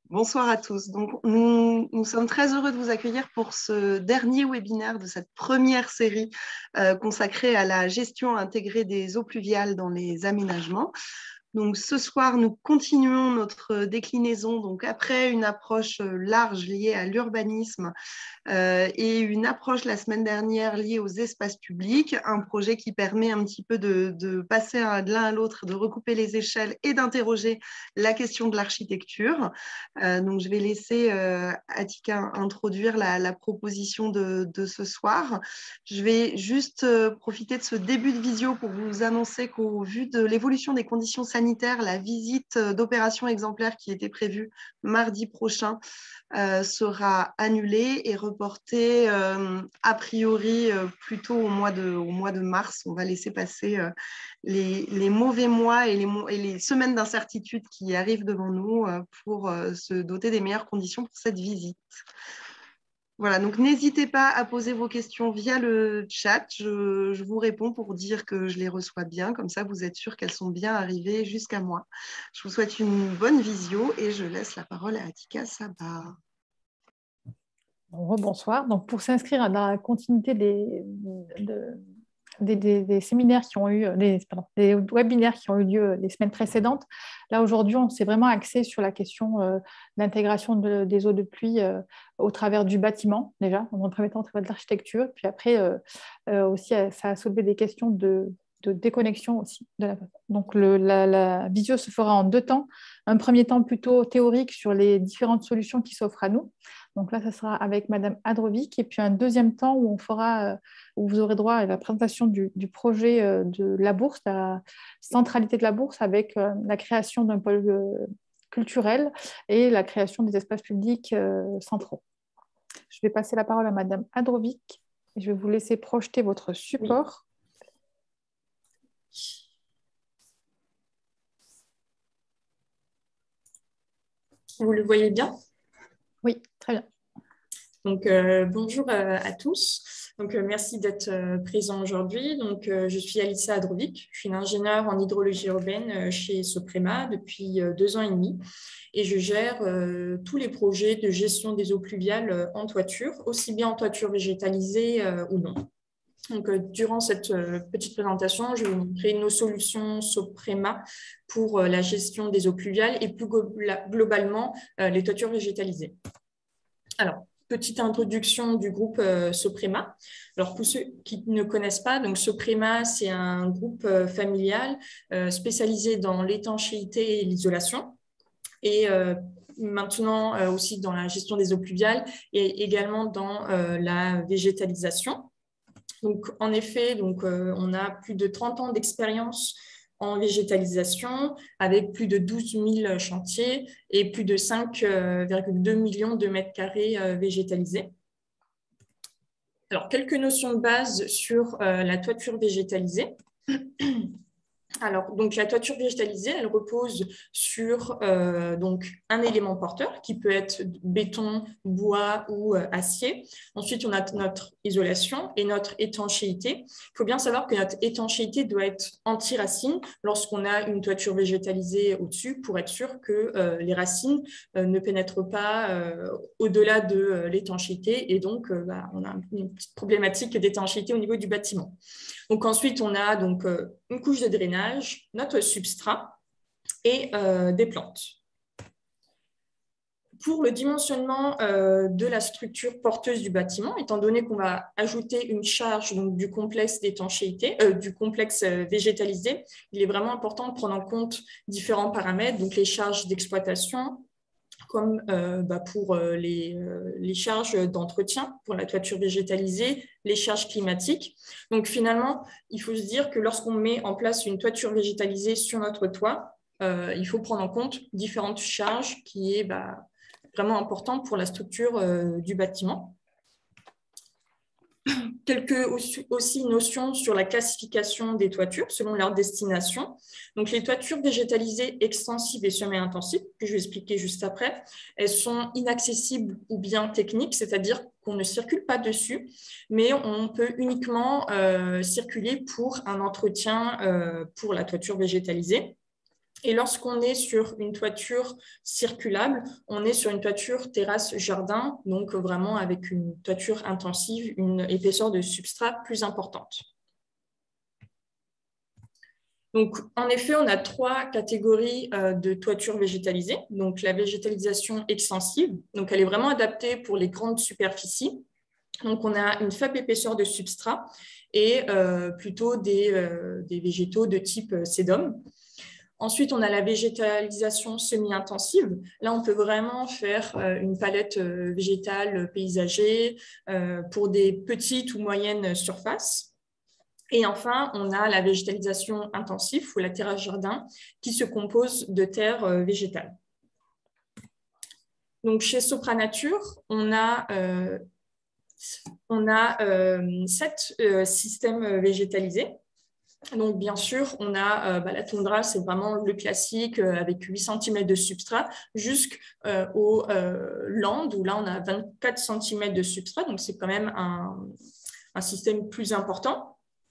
Bonsoir à tous. Donc, nous sommes très heureux de vous accueillir pour ce dernier webinaire de cette première série consacrée à la gestion intégrée des eaux pluviales dans les aménagements. Donc, ce soir, nous continuons notre déclinaison. Donc, après une approche large liée à l'urbanisme et une approche la semaine dernière liée aux espaces publics, un projet qui permet un petit peu de passer de l'un à l'autre, de recouper les échelles et d'interroger la question de l'architecture. Donc, je vais laisser Attika introduire la proposition de ce soir. Je vais juste profiter de ce début de visio pour vous annoncer qu'au vu de l'évolution des conditions sanitaires, la visite d'opération exemplaire qui était prévue mardi prochain sera annulée et reportée a priori plutôt au mois de mars. On va laisser passer les mauvais mois et les semaines d'incertitude qui arrivent devant nous pour se doter des meilleures conditions pour cette visite. Voilà, donc n'hésitez pas à poser vos questions via le chat. Je vous réponds pour dire que je les reçois bien. Comme ça, vous êtes sûr qu'elles sont bien arrivées jusqu'à moi. Je vous souhaite une bonne visio et je laisse la parole à Attika Sabar. Bonsoir. Donc, pour s'inscrire dans la continuité des séminaires qui ont eu, des webinaires qui ont eu lieu les semaines précédentes, là aujourd'hui, on s'est vraiment axé sur la question d'intégration des eaux de pluie au travers du bâtiment, déjà, dans un premier temps, au travers de l'architecture. Puis après, aussi, ça a soulevé des questions de déconnexion aussi. Donc, la visio se fera en 2 temps. Un premier temps plutôt théorique sur les différentes solutions qui s'offrent à nous. Donc là, ça sera avec Madame Adrovic. Et puis un deuxième temps où où vous aurez droit à la présentation du projet de la bourse, la centralité de la bourse avec la création d'un pôle culturel et la création des espaces publics centraux. Je vais passer la parole à Madame Adrovic et je vais vous laisser projeter votre support. Vous le voyez bien? Oui, très bien. Donc, bonjour à tous. Donc, merci d'être présents aujourd'hui. Donc, je suis Alissa Adrovic. Je suis une ingénieure en hydrologie urbaine chez Soprema depuis 2 ans et demi. Et je gère tous les projets de gestion des eaux pluviales en toiture, aussi bien en toiture végétalisée ou non. Donc, durant cette petite présentation, je vais vous montrer nos solutions Soprema pour la gestion des eaux pluviales et plus globalement les toitures végétalisées. Alors, petite introduction du groupe Soprema. Alors, pour ceux qui ne connaissent pas, donc Soprema, c'est un groupe familial spécialisé dans l'étanchéité et l'isolation. Et maintenant aussi dans la gestion des eaux pluviales et également dans la végétalisation. Donc, en effet, on a plus de 30 ans d'expérience en végétalisation avec plus de 12 000 chantiers et plus de 5,2 millions de mètres carrés végétalisés. Alors, quelques notions de base sur la toiture végétalisée. Alors, donc, la toiture végétalisée, elle repose sur un élément porteur qui peut être béton, bois ou acier. Ensuite, on a notre isolation et notre étanchéité. Il faut bien savoir que notre étanchéité doit être anti-racine lorsqu'on a une toiture végétalisée au-dessus pour être sûr que les racines ne pénètrent pas au-delà de l'étanchéité et donc on a une petite problématique d'étanchéité au niveau du bâtiment. Donc ensuite, on a une couche de drainage, notre substrat et des plantes. Pour le dimensionnement de la structure porteuse du bâtiment, étant donné qu'on va ajouter une charge du complexe d'étanchéité, du complexe végétalisé, il est vraiment important de prendre en compte différents paramètres, donc les charges d'exploitation, comme pour les charges d'entretien pour la toiture végétalisée, les charges climatiques. Donc finalement, il faut se dire que lorsqu'on met en place une toiture végétalisée sur notre toit, il faut prendre en compte différentes charges qui est vraiment importante pour la structure du bâtiment. Quelques aussi notions sur la classification des toitures selon leur destination. Donc, les toitures végétalisées extensives et semi-intensives, que je vais expliquer juste après, elles sont inaccessibles ou bien techniques, c'est-à-dire qu'on ne circule pas dessus, mais on peut uniquement circuler pour un entretien pour la toiture végétalisée. Et lorsqu'on est sur une toiture circulable, on est sur une toiture terrasse-jardin, donc vraiment avec une toiture intensive, une épaisseur de substrat plus importante. Donc, en effet, on a 3 catégories de toitures végétalisées. Donc, la végétalisation extensive, donc elle est vraiment adaptée pour les grandes superficies. Donc, on a une faible épaisseur de substrat et plutôt des végétaux de type sédum. Ensuite, on a la végétalisation semi-intensive. Là, on peut vraiment faire une palette végétale paysagée pour des petites ou moyennes surfaces. Et enfin, on a la végétalisation intensive ou la terrasse-jardin qui se compose de terre végétale. Donc, chez Sopranature, on a 7 systèmes végétalisés. Donc, bien sûr, on a la toundra, c'est vraiment le classique avec 8 cm de substrat, jusqu'au land, où là, on a 24 cm de substrat. Donc, c'est quand même un système plus important.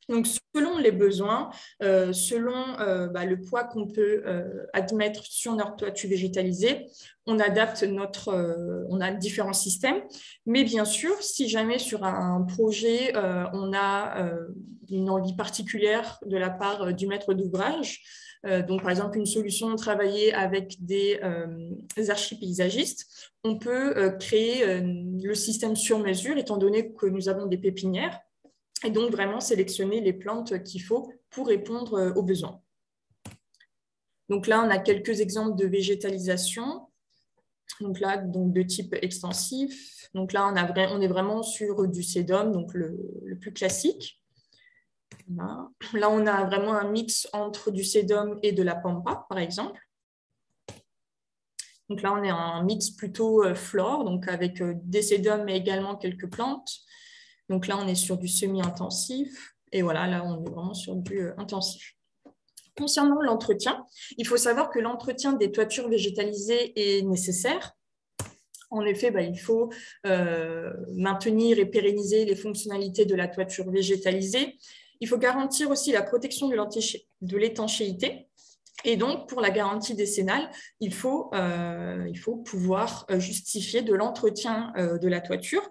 Donc, selon les besoins, selon le poids qu'on peut admettre sur notre toiture végétalisée, on adapte on a différents systèmes. Mais bien sûr, si jamais sur un projet, on a une envie particulière de la part du maître d'ouvrage, donc par exemple une solution travaillée avec des archipaysagistes, on peut créer le système sur mesure, étant donné que nous avons des pépinières, et donc vraiment sélectionner les plantes qu'il faut pour répondre aux besoins. Donc là, on a quelques exemples de végétalisation. Donc là, de type extensif. Donc là, on est vraiment sur du sédum, donc le plus classique. Là, on a vraiment un mix entre du sédum et de la pampa, par exemple. Donc là, on est en mix plutôt flore, donc avec des sédums, mais également quelques plantes. Donc là, on est sur du semi-intensif. Et voilà, là, on est vraiment sur du intensif. Concernant l'entretien, il faut savoir que l'entretien des toitures végétalisées est nécessaire. En effet, il faut maintenir et pérenniser les fonctionnalités de la toiture végétalisée. Il faut garantir aussi la protection de l'étanchéité. Et donc, pour la garantie décennale, il faut pouvoir justifier de l'entretien de la toiture.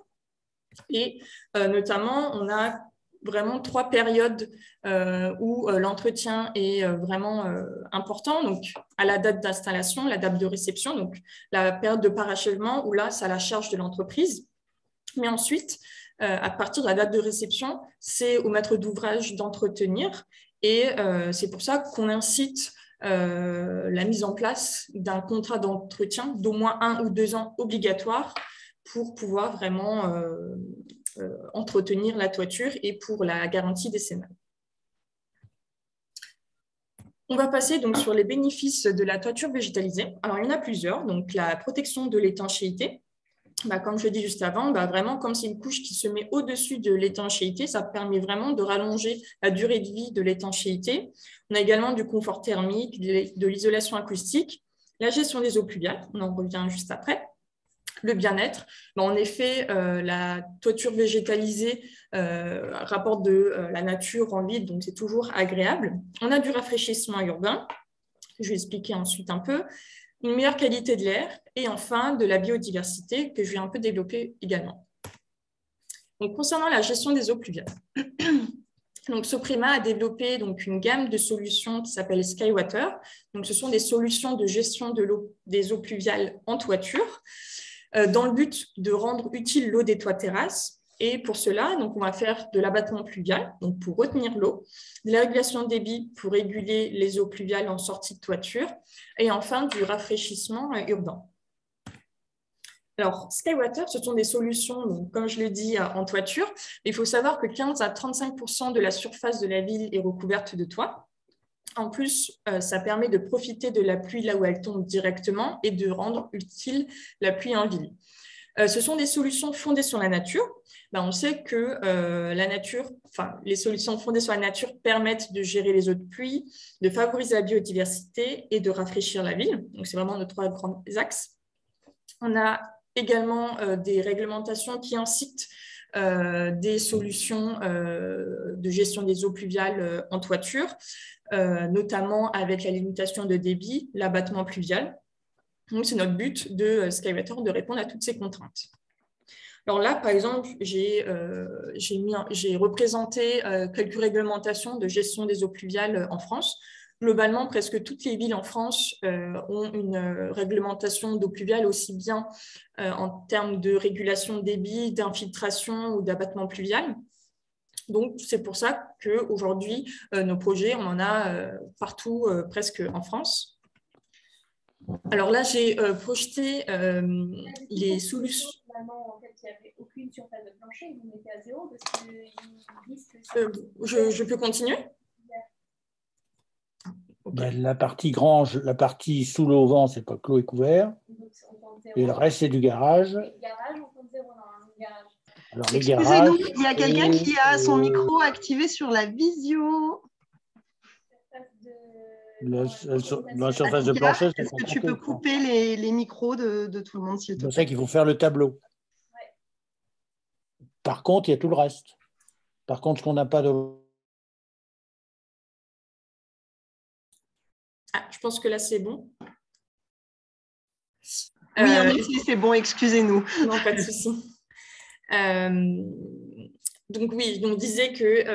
Et notamment, on a vraiment 3 périodes où l'entretien est vraiment important. Donc, à la date d'installation, la date de réception, donc la période de parachèvement où là, c'est à la charge de l'entreprise. Mais ensuite, à partir de la date de réception, c'est au maître d'ouvrage d'entretenir. Et c'est pour ça qu'on incite la mise en place d'un contrat d'entretien d'au moins 1 ou 2 ans obligatoire pour pouvoir vraiment entretenir la toiture et pour la garantie décennale. On va passer donc sur les bénéfices de la toiture végétalisée. Alors, il y en a plusieurs. Donc, la protection de l'étanchéité. Comme je l'ai dit juste avant, vraiment, comme c'est une couche qui se met au-dessus de l'étanchéité, ça permet vraiment de rallonger la durée de vie de l'étanchéité. On a également du confort thermique, de l'isolation acoustique, la gestion des eaux pluviales, on en revient juste après. Le bien-être, en effet, la toiture végétalisée rapporte de la nature en ville, donc c'est toujours agréable. On a du rafraîchissement urbain, je vais expliquer ensuite un peu, une meilleure qualité de l'air et enfin de la biodiversité que je vais un peu développer également. Donc, concernant la gestion des eaux pluviales, donc, Soprema a développé donc, une gamme de solutions qui s'appelle Skywater. Donc, ce sont des solutions de gestion de l'eau, des eaux pluviales en toiture, dans le but de rendre utile l'eau des toits terrasses. Et pour cela, donc, on va faire de l'abattement pluvial, donc pour retenir l'eau, de la régulation de débit pour réguler les eaux pluviales en sortie de toiture, et enfin du rafraîchissement urbain. Alors, Skywater, ce sont des solutions, donc, comme je l'ai dit, en toiture. Il faut savoir que 15 à 35% de la surface de la ville est recouverte de toits. En plus, ça permet de profiter de la pluie là où elle tombe directement et de rendre utile la pluie en ville. Ce sont des solutions fondées sur la nature. On sait que les solutions fondées sur la nature permettent de gérer les eaux de pluie, de favoriser la biodiversité et de rafraîchir la ville. Donc, c'est vraiment nos 3 grands axes. On a également des réglementations qui incitent des solutions de gestion des eaux pluviales en toiture, notamment avec la limitation de débit, l'abattement pluvial. Donc, c'est notre but de Skywater de répondre à toutes ces contraintes. Alors là, par exemple, j'ai représenté quelques réglementations de gestion des eaux pluviales en France. Globalement, presque toutes les villes en France ont une réglementation d'eau pluviale, aussi bien en termes de régulation de débit, d'infiltration ou d'abattement pluvial. Donc, c'est pour ça qu'aujourd'hui, nos projets, on en a partout, presque en France. Alors là, j'ai projeté les solutions. En fait, il n'y avait aucune surface de plancher, vous mettez à 0 parce que je peux continuer? Okay. La partie grange, la partie sous l'auvent, c'est pas clos et couvert. Et le reste, c'est du garage. Et le garage, on compte 0 dans le garage. Alors, excusez-nous, il y a quelqu'un qui a son micro activé sur la visio. La surface de plancher, est-ce que tu peux couper les micros de tout le monde, s'il te plaît? C'est ça qu'il faut faire le tableau. Ouais. Par contre, il y a tout le reste. Par contre, ce qu'on n'a pas de... Je pense que là, c'est bon. Oui, en effet, c'est bon, excusez-nous. Non, pas de souci. Donc oui, on disait que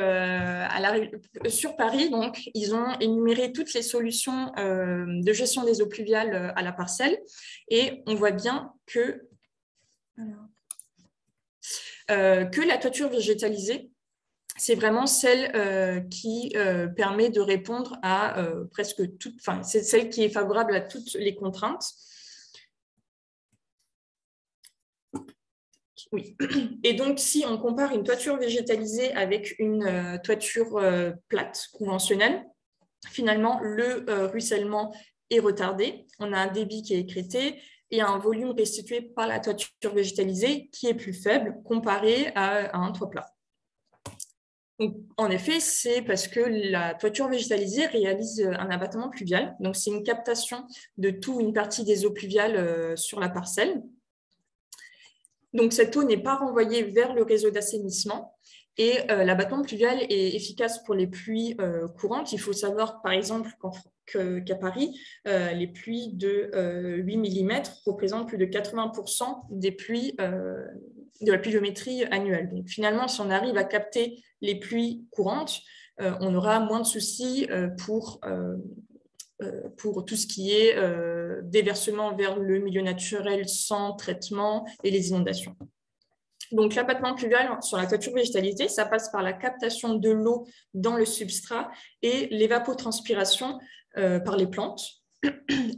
sur Paris, donc, ils ont énuméré toutes les solutions de gestion des eaux pluviales à la parcelle et on voit bien que la toiture végétalisée, c'est vraiment celle qui permet de répondre à presque toutes, enfin, c'est celle qui est favorable à toutes les contraintes. Oui. Et donc, si on compare une toiture végétalisée avec une toiture plate, conventionnelle, finalement, le ruissellement est retardé. On a un débit qui est écrété et un volume restitué par la toiture végétalisée qui est plus faible comparé à un toit plat. Donc, en effet, c'est parce que la toiture végétalisée réalise un abattement pluvial. Donc, c'est une captation de tout une partie des eaux pluviales sur la parcelle. Donc, cette eau n'est pas renvoyée vers le réseau d'assainissement et l'abattement pluvial est efficace pour les pluies courantes. Il faut savoir, par exemple, qu'à Paris, les pluies de 8 mm représentent plus de 80% des pluies, de la pluviométrie annuelle. Donc, finalement, si on arrive à capter les pluies courantes, on aura moins de soucis pour tout ce qui est déversement vers le milieu naturel sans traitement et les inondations. Donc, l'abattement pluvial sur la toiture végétalisée, ça passe par la captation de l'eau dans le substrat et l'évapotranspiration par les plantes.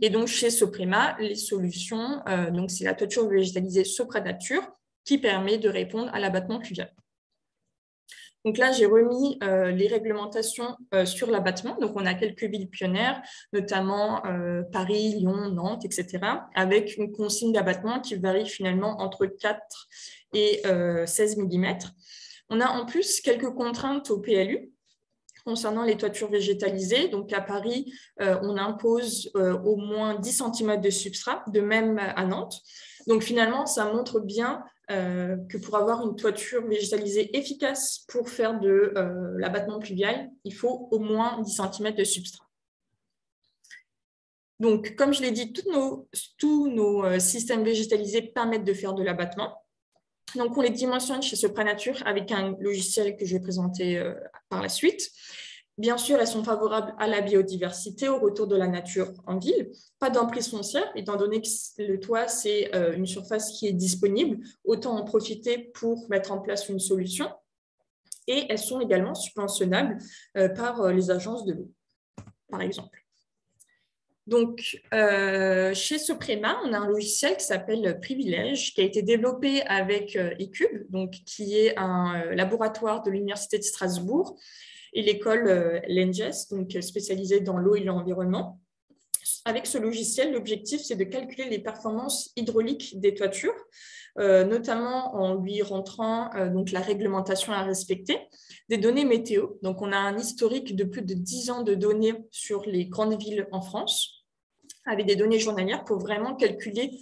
Et donc, chez Soprema, les solutions, donc c'est la toiture végétalisée Sopranature qui permet de répondre à l'abattement pluvial. Donc là, j'ai remis les réglementations sur l'abattement. Donc, on a quelques villes pionnières, notamment Paris, Lyon, Nantes, etc., avec une consigne d'abattement qui varie finalement entre 4 et 16 mm. On a en plus quelques contraintes au PLU concernant les toitures végétalisées. Donc, à Paris, on impose au moins 10 cm de substrat, de même à Nantes. Donc, finalement, ça montre bien que pour avoir une toiture végétalisée efficace pour faire de l'abattement pluvial, il faut au moins 10 cm de substrat. Donc, comme je l'ai dit, tous nos systèmes végétalisés permettent de faire de l'abattement. Donc, on les dimensionne chez Sopranature avec un logiciel que je vais présenter par la suite. Bien sûr, elles sont favorables à la biodiversité, au retour de la nature en ville. Pas d'emprise foncière, étant donné que le toit, c'est une surface qui est disponible. Autant en profiter pour mettre en place une solution. Et elles sont également subventionnables par les agences de l'eau, par exemple. Donc, chez Soprema, on a un logiciel qui s'appelle Privilège, qui a été développé avec eCube, donc, qui est un laboratoire de l'Université de Strasbourg, et l'école l'ENGES, donc spécialisée dans l'eau et l'environnement. Avec ce logiciel, l'objectif, c'est de calculer les performances hydrauliques des toitures notamment en lui rentrant donc la réglementation à respecter, des données météo. Donc, on a un historique de plus de 10 ans de données sur les grandes villes en France, avec des données journalières pour vraiment calculer,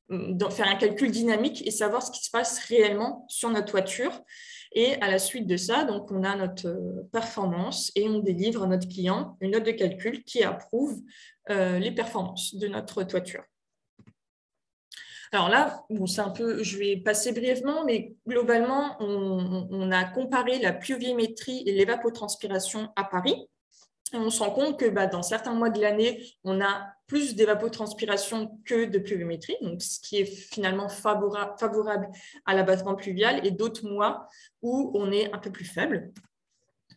faire un calcul dynamique et savoir ce qui se passe réellement sur notre toiture. Et à la suite de ça, donc, on a notre performance et on délivre à notre client une note de calcul qui approuve les performances de notre toiture. Alors là, bon, c'est un peu, je vais passer brièvement, mais globalement, on a comparé la pluviométrie et l'évapotranspiration à Paris. Et on se rend compte que dans certains mois de l'année, on a plus d'évapotranspiration que de pluviométrie, donc ce qui est finalement favorable à l'abattement pluvial, et d'autres mois où on est un peu plus faible.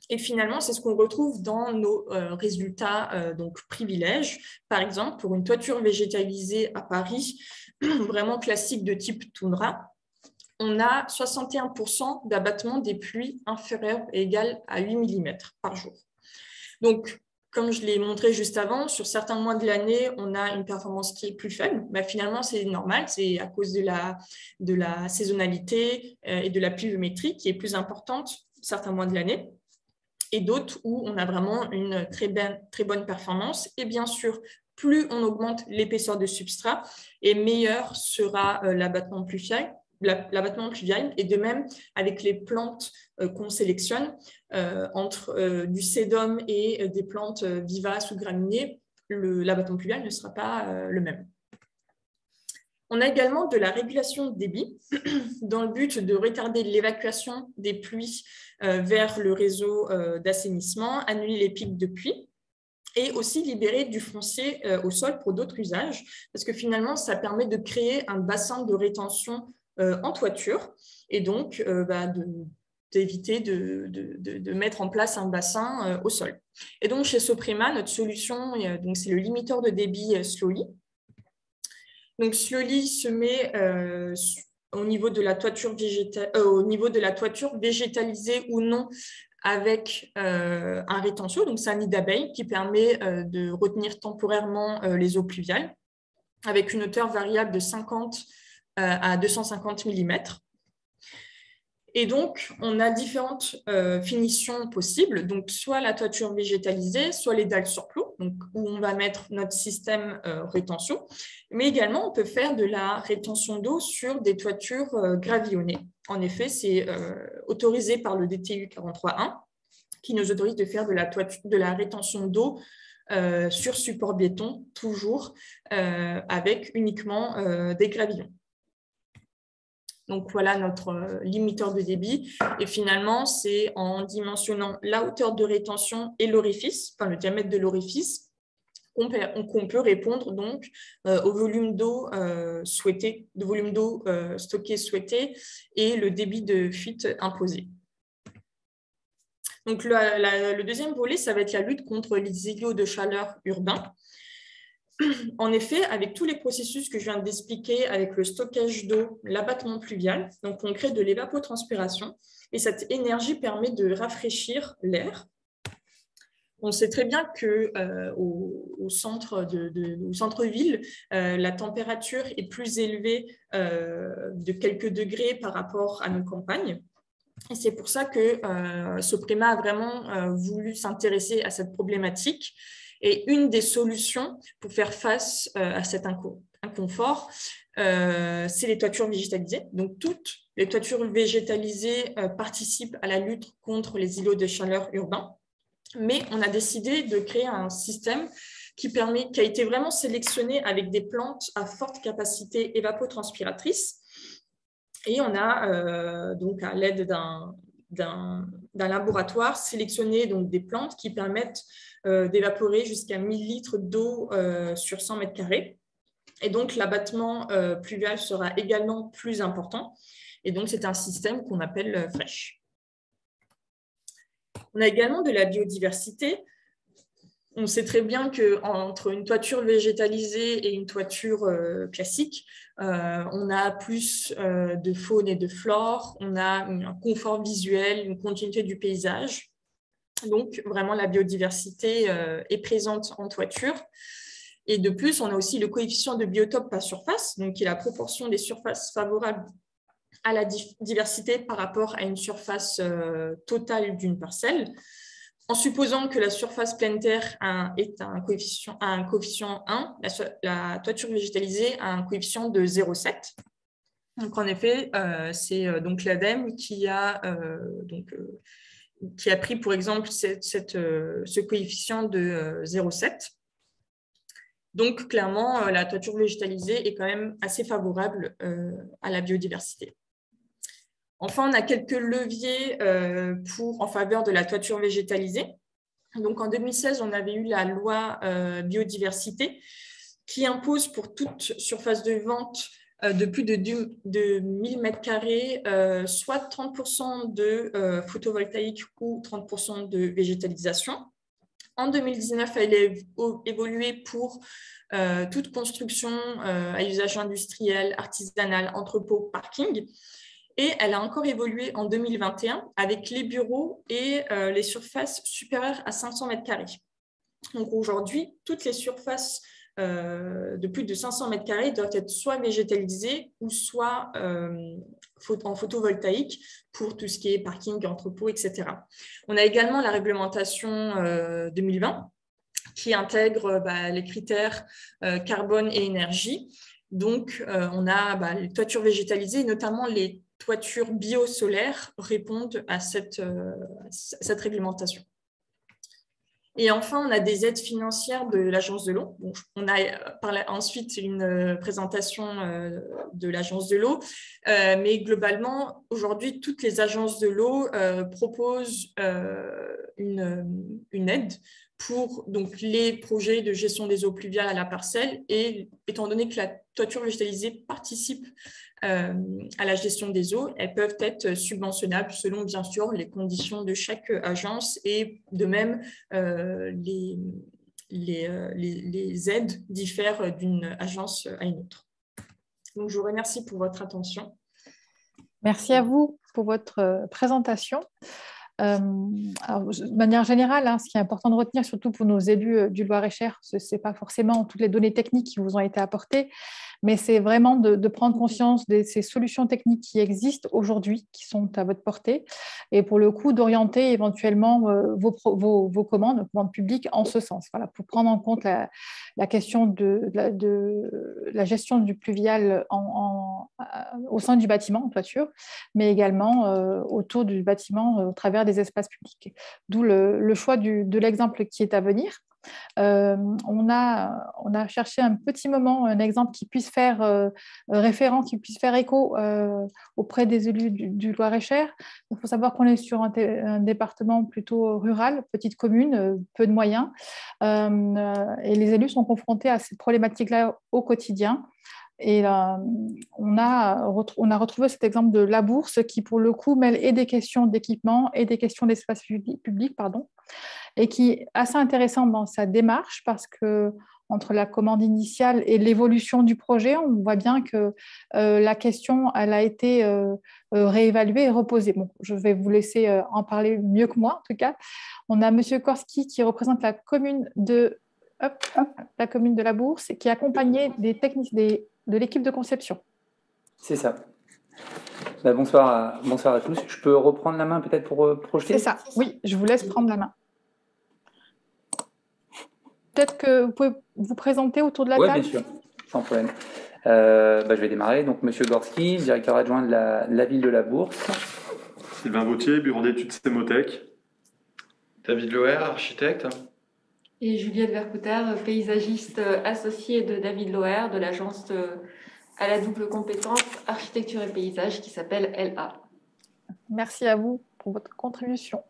Et finalement, c'est ce qu'on retrouve dans nos résultats donc privilèges. Par exemple, pour une toiture végétalisée à Paris, vraiment classique de type toundra, on a 61% d'abattement des pluies inférieures et égales à 8 mm par jour. Donc, comme je l'ai montré juste avant, sur certains mois de l'année, on a une performance qui est plus faible. Mais finalement, c'est normal, c'est à cause de la saisonnalité et de la pluviométrie qui est plus importante certains mois de l'année. Et d'autres où on a vraiment une très bonne performance. Et bien sûr, plus on augmente l'épaisseur de substrat, et meilleur sera l'abattement pluvial. Et de même, avec les plantes qu'on sélectionne, entre du sédum et des plantes vivaces ou graminées, l'abattement pluvial ne sera pas le même. On a également de la régulation de débit dans le but de retarder l'évacuation des pluies vers le réseau d'assainissement, annuler les pics de pluie et aussi libérer du foncier au sol pour d'autres usages, parce que finalement, ça permet de créer un bassin de rétention en toiture et donc d'éviter de mettre en place un bassin au sol. Et donc, chez Soprema, notre solution, c'est le limiteur de débit Slowly. Donc, Slowly se met au niveau de la toiture végétalisée ou non avec un rétentio. Donc, c'est un nid d'abeille qui permet de retenir temporairement les eaux pluviales avec une hauteur variable de 50 à 250 mm. Et donc, on a différentes finitions possibles, donc soit la toiture végétalisée, soit les dalles sur plot, donc où on va mettre notre système rétention, mais également on peut faire de la rétention d'eau sur des toitures gravillonnées. En effet, c'est autorisé par le DTU 43.1 qui nous autorise de faire de la rétention d'eau sur support béton, toujours avec uniquement des gravillons. Donc, voilà notre limiteur de débit. Et finalement, c'est en dimensionnant la hauteur de rétention et l'orifice, enfin le diamètre de l'orifice, qu'on peut répondre donc au volume d'eau souhaité, de volume d'eau stocké souhaité et le débit de fuite imposé. Donc, le deuxième volet, ça va être la lutte contre les îlots de chaleur urbains. En effet, avec tous les processus que je viens d'expliquer, avec le stockage d'eau, l'abattement pluvial, donc on crée de l'évapotranspiration et cette énergie permet de rafraîchir l'air. On sait très bien qu'au centre-ville, la température est plus élevée de quelques degrés par rapport à nos campagnes. Et c'est pour ça que Soprema a vraiment voulu s'intéresser à cette problématique. Et une des solutions pour faire face à cet inconfort, c'est les toitures végétalisées. Donc, toutes les toitures végétalisées participent à la lutte contre les îlots de chaleur urbains. Mais on a décidé de créer un système qui a été vraiment sélectionné avec des plantes à forte capacité évapotranspiratrice. Et on a, donc, à l'aide d'un laboratoire, sélectionné donc, des plantes qui permettent d'évaporer jusqu'à 1000 litres d'eau sur 100 mètres carrés. Et donc, l'abattement pluvial sera également plus important. Et donc, c'est un système qu'on appelle FRESH. On a également de la biodiversité. On sait très bien qu'entre une toiture végétalisée et une toiture classique, on a plus de faune et de flore, on a un confort visuel, une continuité du paysage. Donc, vraiment, la biodiversité est présente en toiture. Et de plus, on a aussi le coefficient de biotope par surface, donc qui est la proportion des surfaces favorables à la diversité par rapport à une surface totale d'une parcelle. En supposant que la surface pleine terre est un coefficient 1, la toiture végétalisée a un coefficient de 0,7. Donc, en effet, c'est donc l'ADEME qui a pris, pour exemple, ce coefficient de 0,7. Donc, clairement, la toiture végétalisée est quand même assez favorable à la biodiversité. Enfin, on a quelques leviers en faveur de la toiture végétalisée. Donc, en 2016, on avait eu la loi biodiversité qui impose pour toute surface de vente de plus de 1000 m², soit 30% de photovoltaïque ou 30% de végétalisation. En 2019, elle a évolué pour toute construction à usage industriel, artisanal, entrepôt, parking. Et elle a encore évolué en 2021 avec les bureaux et les surfaces supérieures à 500 m². Donc aujourd'hui, toutes les surfaces de plus de 500 m² doivent être soit végétalisées ou soit en photovoltaïque pour tout ce qui est parking, entrepôt, etc. On a également la réglementation 2020 qui intègre les critères carbone et énergie. Donc, on a les toitures végétalisées, notamment les toitures biosolaires répondent à cette réglementation. Et enfin, on a des aides financières de l'Agence de l'eau. Bon, on a ensuite une présentation de l'Agence de l'eau, mais globalement, aujourd'hui, toutes les agences de l'eau proposent une aide pour donc, les projets de gestion des eaux pluviales à la parcelle. Et étant donné que la toiture végétalisée participe à la gestion des eaux, elles peuvent être subventionnables selon, bien sûr, les conditions de chaque agence et de même, les aides diffèrent d'une agence à une autre. Donc, je vous remercie pour votre attention. Merci à vous pour votre présentation. Alors, de manière générale, ce qui est important de retenir, surtout pour nos élus du Loir-et-Cher, ce n'est pas forcément toutes les données techniques qui vous ont été apportées, mais c'est vraiment de prendre conscience de ces solutions techniques qui existent aujourd'hui, qui sont à votre portée, et pour le coup, d'orienter éventuellement vos commandes publiques en ce sens, voilà, pour prendre en compte la question de la gestion du pluvial au sein du bâtiment, en toiture, mais également autour du bâtiment au travers des espaces publics. D'où le choix de l'exemple qui est à venir. On a cherché un petit moment un exemple qui puisse faire référence, qui puisse faire écho auprès des élus du Loir-et-Cher. Il faut savoir qu'on est sur un département plutôt rural, petite commune, peu de moyens, et les élus sont confrontés à ces problématiques-là au quotidien. Et on a retrouvé cet exemple de La Bourse qui, pour le coup, mêle et des questions d'équipement et des questions d'espace public, et qui est assez intéressant dans sa démarche parce que entre la commande initiale et l'évolution du projet, on voit bien que la question elle a été réévaluée et reposée. Bon, je vais vous laisser en parler mieux que moi, en tout cas. On a M. Korski qui représente la commune de La Bourse et qui est accompagné des techniciens de l'équipe de conception. C'est ça. Bonsoir à tous. Je peux reprendre la main peut-être pour projeter? C'est ça, oui, je vous laisse prendre la main. Peut-être que vous pouvez vous présenter autour de la table? Oui, bien sûr, sans problème. Je vais démarrer. Donc, M. Gorski, directeur adjoint de la ville de La Bourse. Sylvain Vautier, bureau d'études Sémotech. David Loher, architecte. Et Juliette Vercouter, paysagiste associée de David Loher, de l'agence à la double compétence architecture et paysage qui s'appelle LA. Merci à vous pour votre contribution.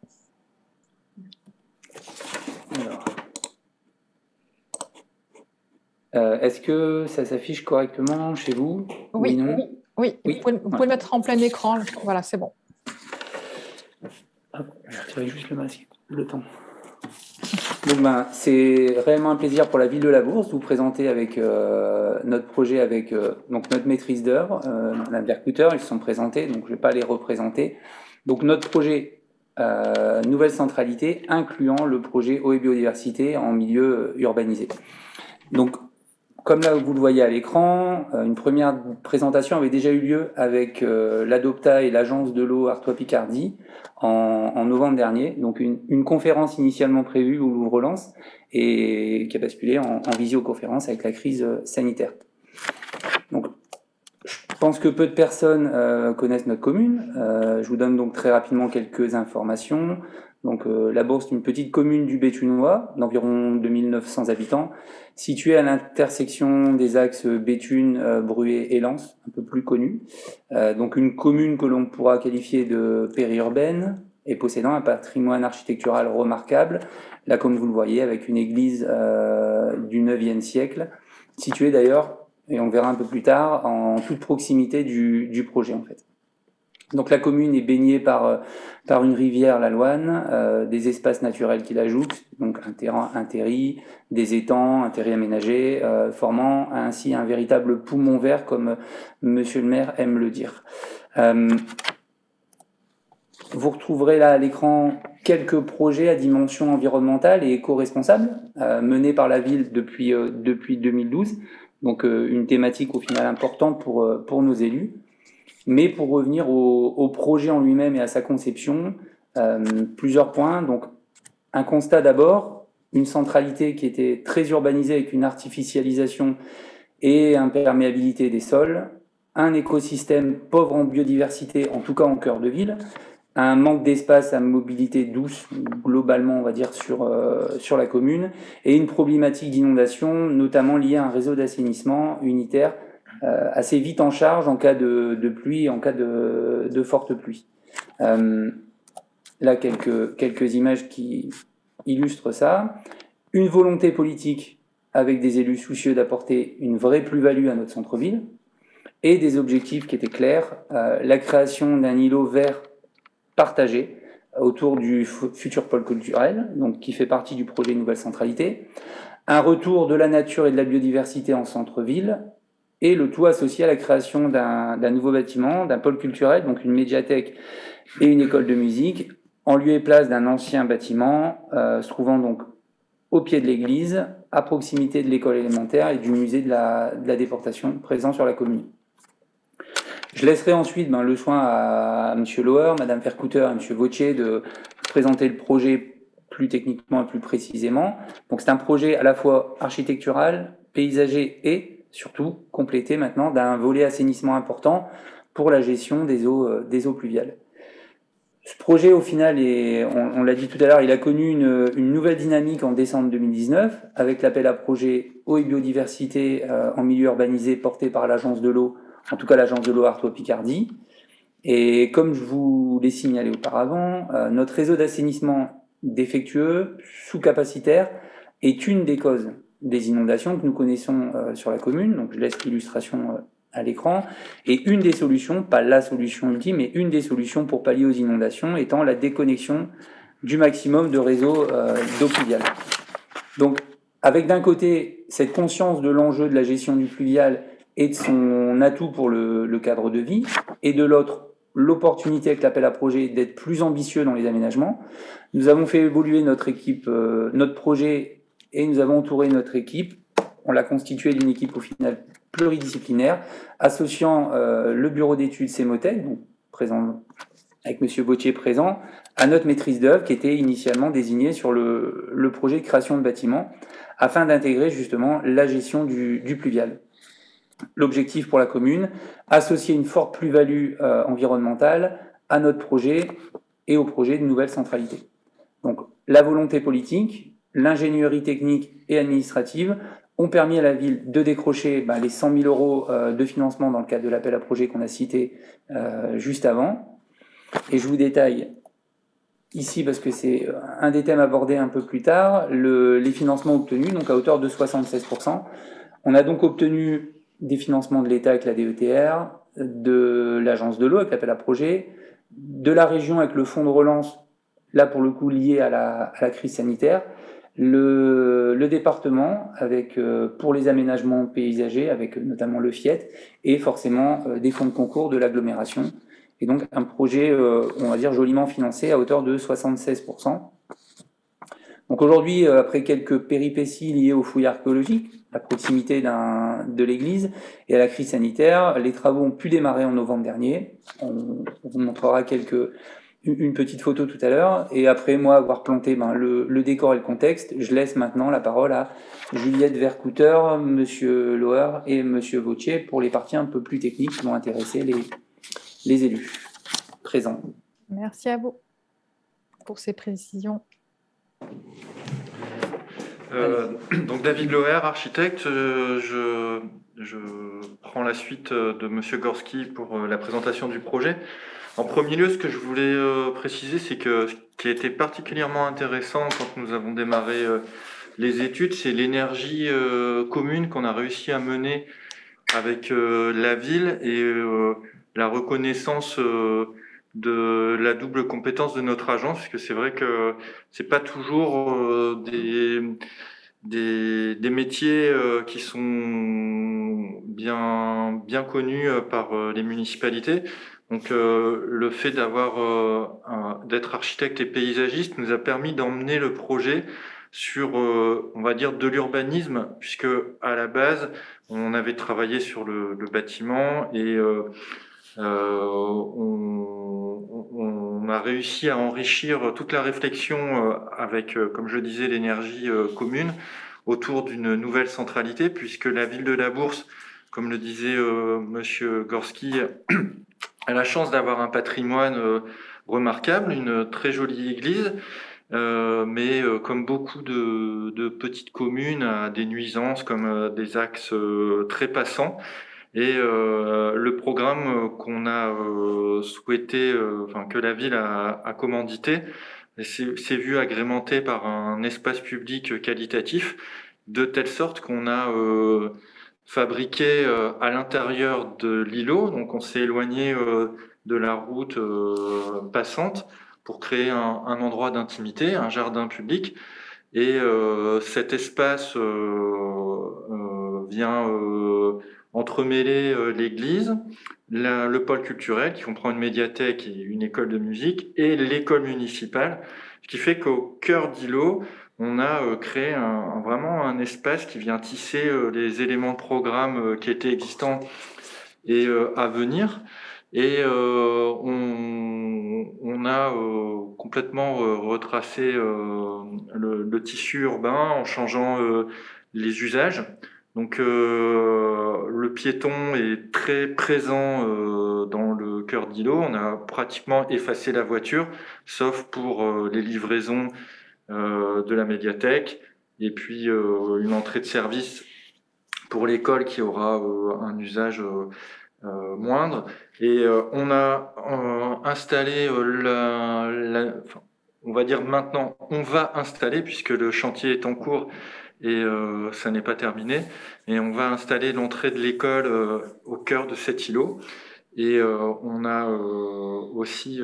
Est-ce que ça s'affiche correctement chez vous? Oui, non? Oui. Vous pouvez mettre en plein écran. Voilà, c'est bon. Hop, je retirerai juste le masque, le temps. Donc, c'est réellement un plaisir pour la ville de La Bourse de vous présenter avec notre projet avec donc notre maîtrise d'œuvre, Mme Vercouter. Ils se sont présentés, donc je ne vais pas les représenter. Donc notre projet nouvelle centralité incluant le projet eau et biodiversité en milieu urbanisé. Donc comme là vous le voyez à l'écran, une première présentation avait déjà eu lieu avec l'Adopta et l'Agence de l'eau Artois-Picardie en novembre dernier. Donc une conférence initialement prévue ou l'ouvre-relance et qui a basculé en visioconférence avec la crise sanitaire. Donc je pense que peu de personnes connaissent notre commune. Je vous donne donc très rapidement quelques informations. Donc la Bourse est une petite commune du Béthunois d'environ 2900 habitants, située à l'intersection des axes Béthune, Bruay et Lens, un peu plus connue. Donc une commune que l'on pourra qualifier de périurbaine et possédant un patrimoine architectural remarquable, là comme vous le voyez avec une église du 9e siècle, située d'ailleurs, et on verra un peu plus tard, en toute proximité du projet en fait. Donc la commune est baignée par une rivière, la Loine, des espaces naturels qui la jouxtent, donc un terrain, un terri, des étangs, un terri aménagé, formant ainsi un véritable poumon vert, comme Monsieur le maire aime le dire. Vous retrouverez là à l'écran quelques projets à dimension environnementale et éco-responsable menés par la ville depuis 2012, donc une thématique au final importante pour nos élus. Mais pour revenir au projet en lui-même et à sa conception, plusieurs points. Donc, un constat d'abord, une centralité qui était très urbanisée avec une artificialisation et imperméabilité des sols, un écosystème pauvre en biodiversité, en tout cas en cœur de ville, un manque d'espace à mobilité douce, globalement, on va dire, sur la commune, et une problématique d'inondation, notamment liée à un réseau d'assainissement unitaire assez vite en charge en cas de pluie, en cas de forte pluie. Là, quelques images qui illustrent ça. Une volonté politique avec des élus soucieux d'apporter une vraie plus-value à notre centre-ville et des objectifs qui étaient clairs. La création d'un îlot vert partagé autour du futur pôle culturel, donc qui fait partie du projet Nouvelle Centralité. Un retour de la nature et de la biodiversité en centre-ville, et le tout associé à la création d'un nouveau bâtiment, d'un pôle culturel, donc une médiathèque et une école de musique, en lieu et place d'un ancien bâtiment, se trouvant donc au pied de l'église, à proximité de l'école élémentaire et du musée de la déportation présent sur la commune. Je laisserai ensuite le soin à M. Loher, Mme Vercouter et M. Vautier de présenter le projet plus techniquement et plus précisément. Donc c'est un projet à la fois architectural, paysager et surtout complété maintenant d'un volet assainissement important pour la gestion des eaux pluviales. Ce projet, au final, on l'a dit tout à l'heure, il a connu une nouvelle dynamique en décembre 2019 avec l'appel à projet eau et biodiversité en milieu urbanisé porté par l'agence de l'eau, en tout cas l'agence de l'eau Artois-Picardie. Et comme je vous l'ai signalé auparavant, notre réseau d'assainissement défectueux, sous-capacitaire, est une des causes des inondations que nous connaissons sur la commune. Donc je laisse l'illustration à l'écran. Et une des solutions, pas la solution ultime, mais une des solutions pour pallier aux inondations étant la déconnexion du maximum de réseaux d'eau pluviale. Donc avec d'un côté cette conscience de l'enjeu de la gestion du pluvial et de son atout pour le cadre de vie, et de l'autre l'opportunité avec l'appel à projet d'être plus ambitieux dans les aménagements. Nous avons fait évoluer notre équipe, notre projet, et nous avons entouré notre équipe. On l'a constituée d'une équipe au final pluridisciplinaire, associant le bureau d'études Sémotech, donc présent avec M. Vautier présent, à notre maîtrise d'œuvre qui était initialement désignée sur le projet de création de bâtiments, afin d'intégrer justement la gestion du pluvial. L'objectif pour la commune, associer une forte plus-value environnementale à notre projet et au projet de nouvelle centralité. Donc la volonté politique, l'ingénierie technique et administrative ont permis à la ville de décrocher les 100 000 euros de financement dans le cadre de l'appel à projet qu'on a cité juste avant. Et je vous détaille ici, parce que c'est un des thèmes abordés un peu plus tard, les financements obtenus, donc à hauteur de 76%. On a donc obtenu des financements de l'État avec la DETR, de l'agence de l'eau avec l'appel à projet, de la région avec le fonds de relance, là pour le coup lié à la crise sanitaire, le département avec pour les aménagements paysagers avec notamment le FIET et forcément des fonds de concours de l'agglomération, et donc un projet on va dire joliment financé à hauteur de 76%. Donc aujourd'hui, après quelques péripéties liées aux fouilles archéologiques, à proximité de l'église et à la crise sanitaire, les travaux ont pu démarrer en novembre dernier. On vous montrera une petite photo tout à l'heure. Et après moi avoir planté le décor et le contexte, je laisse maintenant la parole à Juliette Vercouter, Monsieur Loher et Monsieur Vautier pour les parties un peu plus techniques qui vont intéresser les élus présents. Merci à vous pour ces précisions. Donc David Loher, architecte, je prends la suite de Monsieur Gorski pour la présentation du projet. En premier lieu, ce que je voulais préciser, c'est que ce qui a été particulièrement intéressant quand nous avons démarré les études, c'est l'énergie commune qu'on a réussi à mener avec la ville et la reconnaissance de la double compétence de notre agence, parce que c'est vrai que c'est pas toujours des métiers qui sont bien connus par les municipalités. Donc le fait d'être architecte et paysagiste nous a permis d'emmener le projet sur, on va dire, de l'urbanisme, puisque à la base, on avait travaillé sur le bâtiment et on a réussi à enrichir toute la réflexion avec, comme je disais, l'énergie commune autour d'une nouvelle centralité, puisque la ville de la Bourse, comme le disait Monsieur Gorski, a la chance d'avoir un patrimoine remarquable, une très jolie église, mais comme beaucoup de petites communes, a des nuisances comme des axes très passants. Et le programme qu'on a souhaité, que la ville a commandité, s'est vu agrémenté par un espace public qualitatif, de telle sorte qu'on a fabriqué à l'intérieur de l'îlot, donc on s'est éloigné de la route passante pour créer un endroit d'intimité, un jardin public. Et cet espace vient entremêler l'église, le pôle culturel qui comprend une médiathèque et une école de musique et l'école municipale, ce qui fait qu'au cœur d'îlot, on a créé vraiment un espace qui vient tisser les éléments de programme qui étaient existants et à venir. Et on a complètement retracé le tissu urbain en changeant les usages. Donc le piéton est très présent dans le cœur d'îlot. On a pratiquement effacé la voiture, sauf pour les livraisons de la médiathèque et puis une entrée de service pour l'école qui aura un usage moindre. Et on a installé on va dire maintenant, on va installer, puisque le chantier est en cours et ça n'est pas terminé, et on va installer l'entrée de l'école au cœur de cet îlot. Et on a aussi,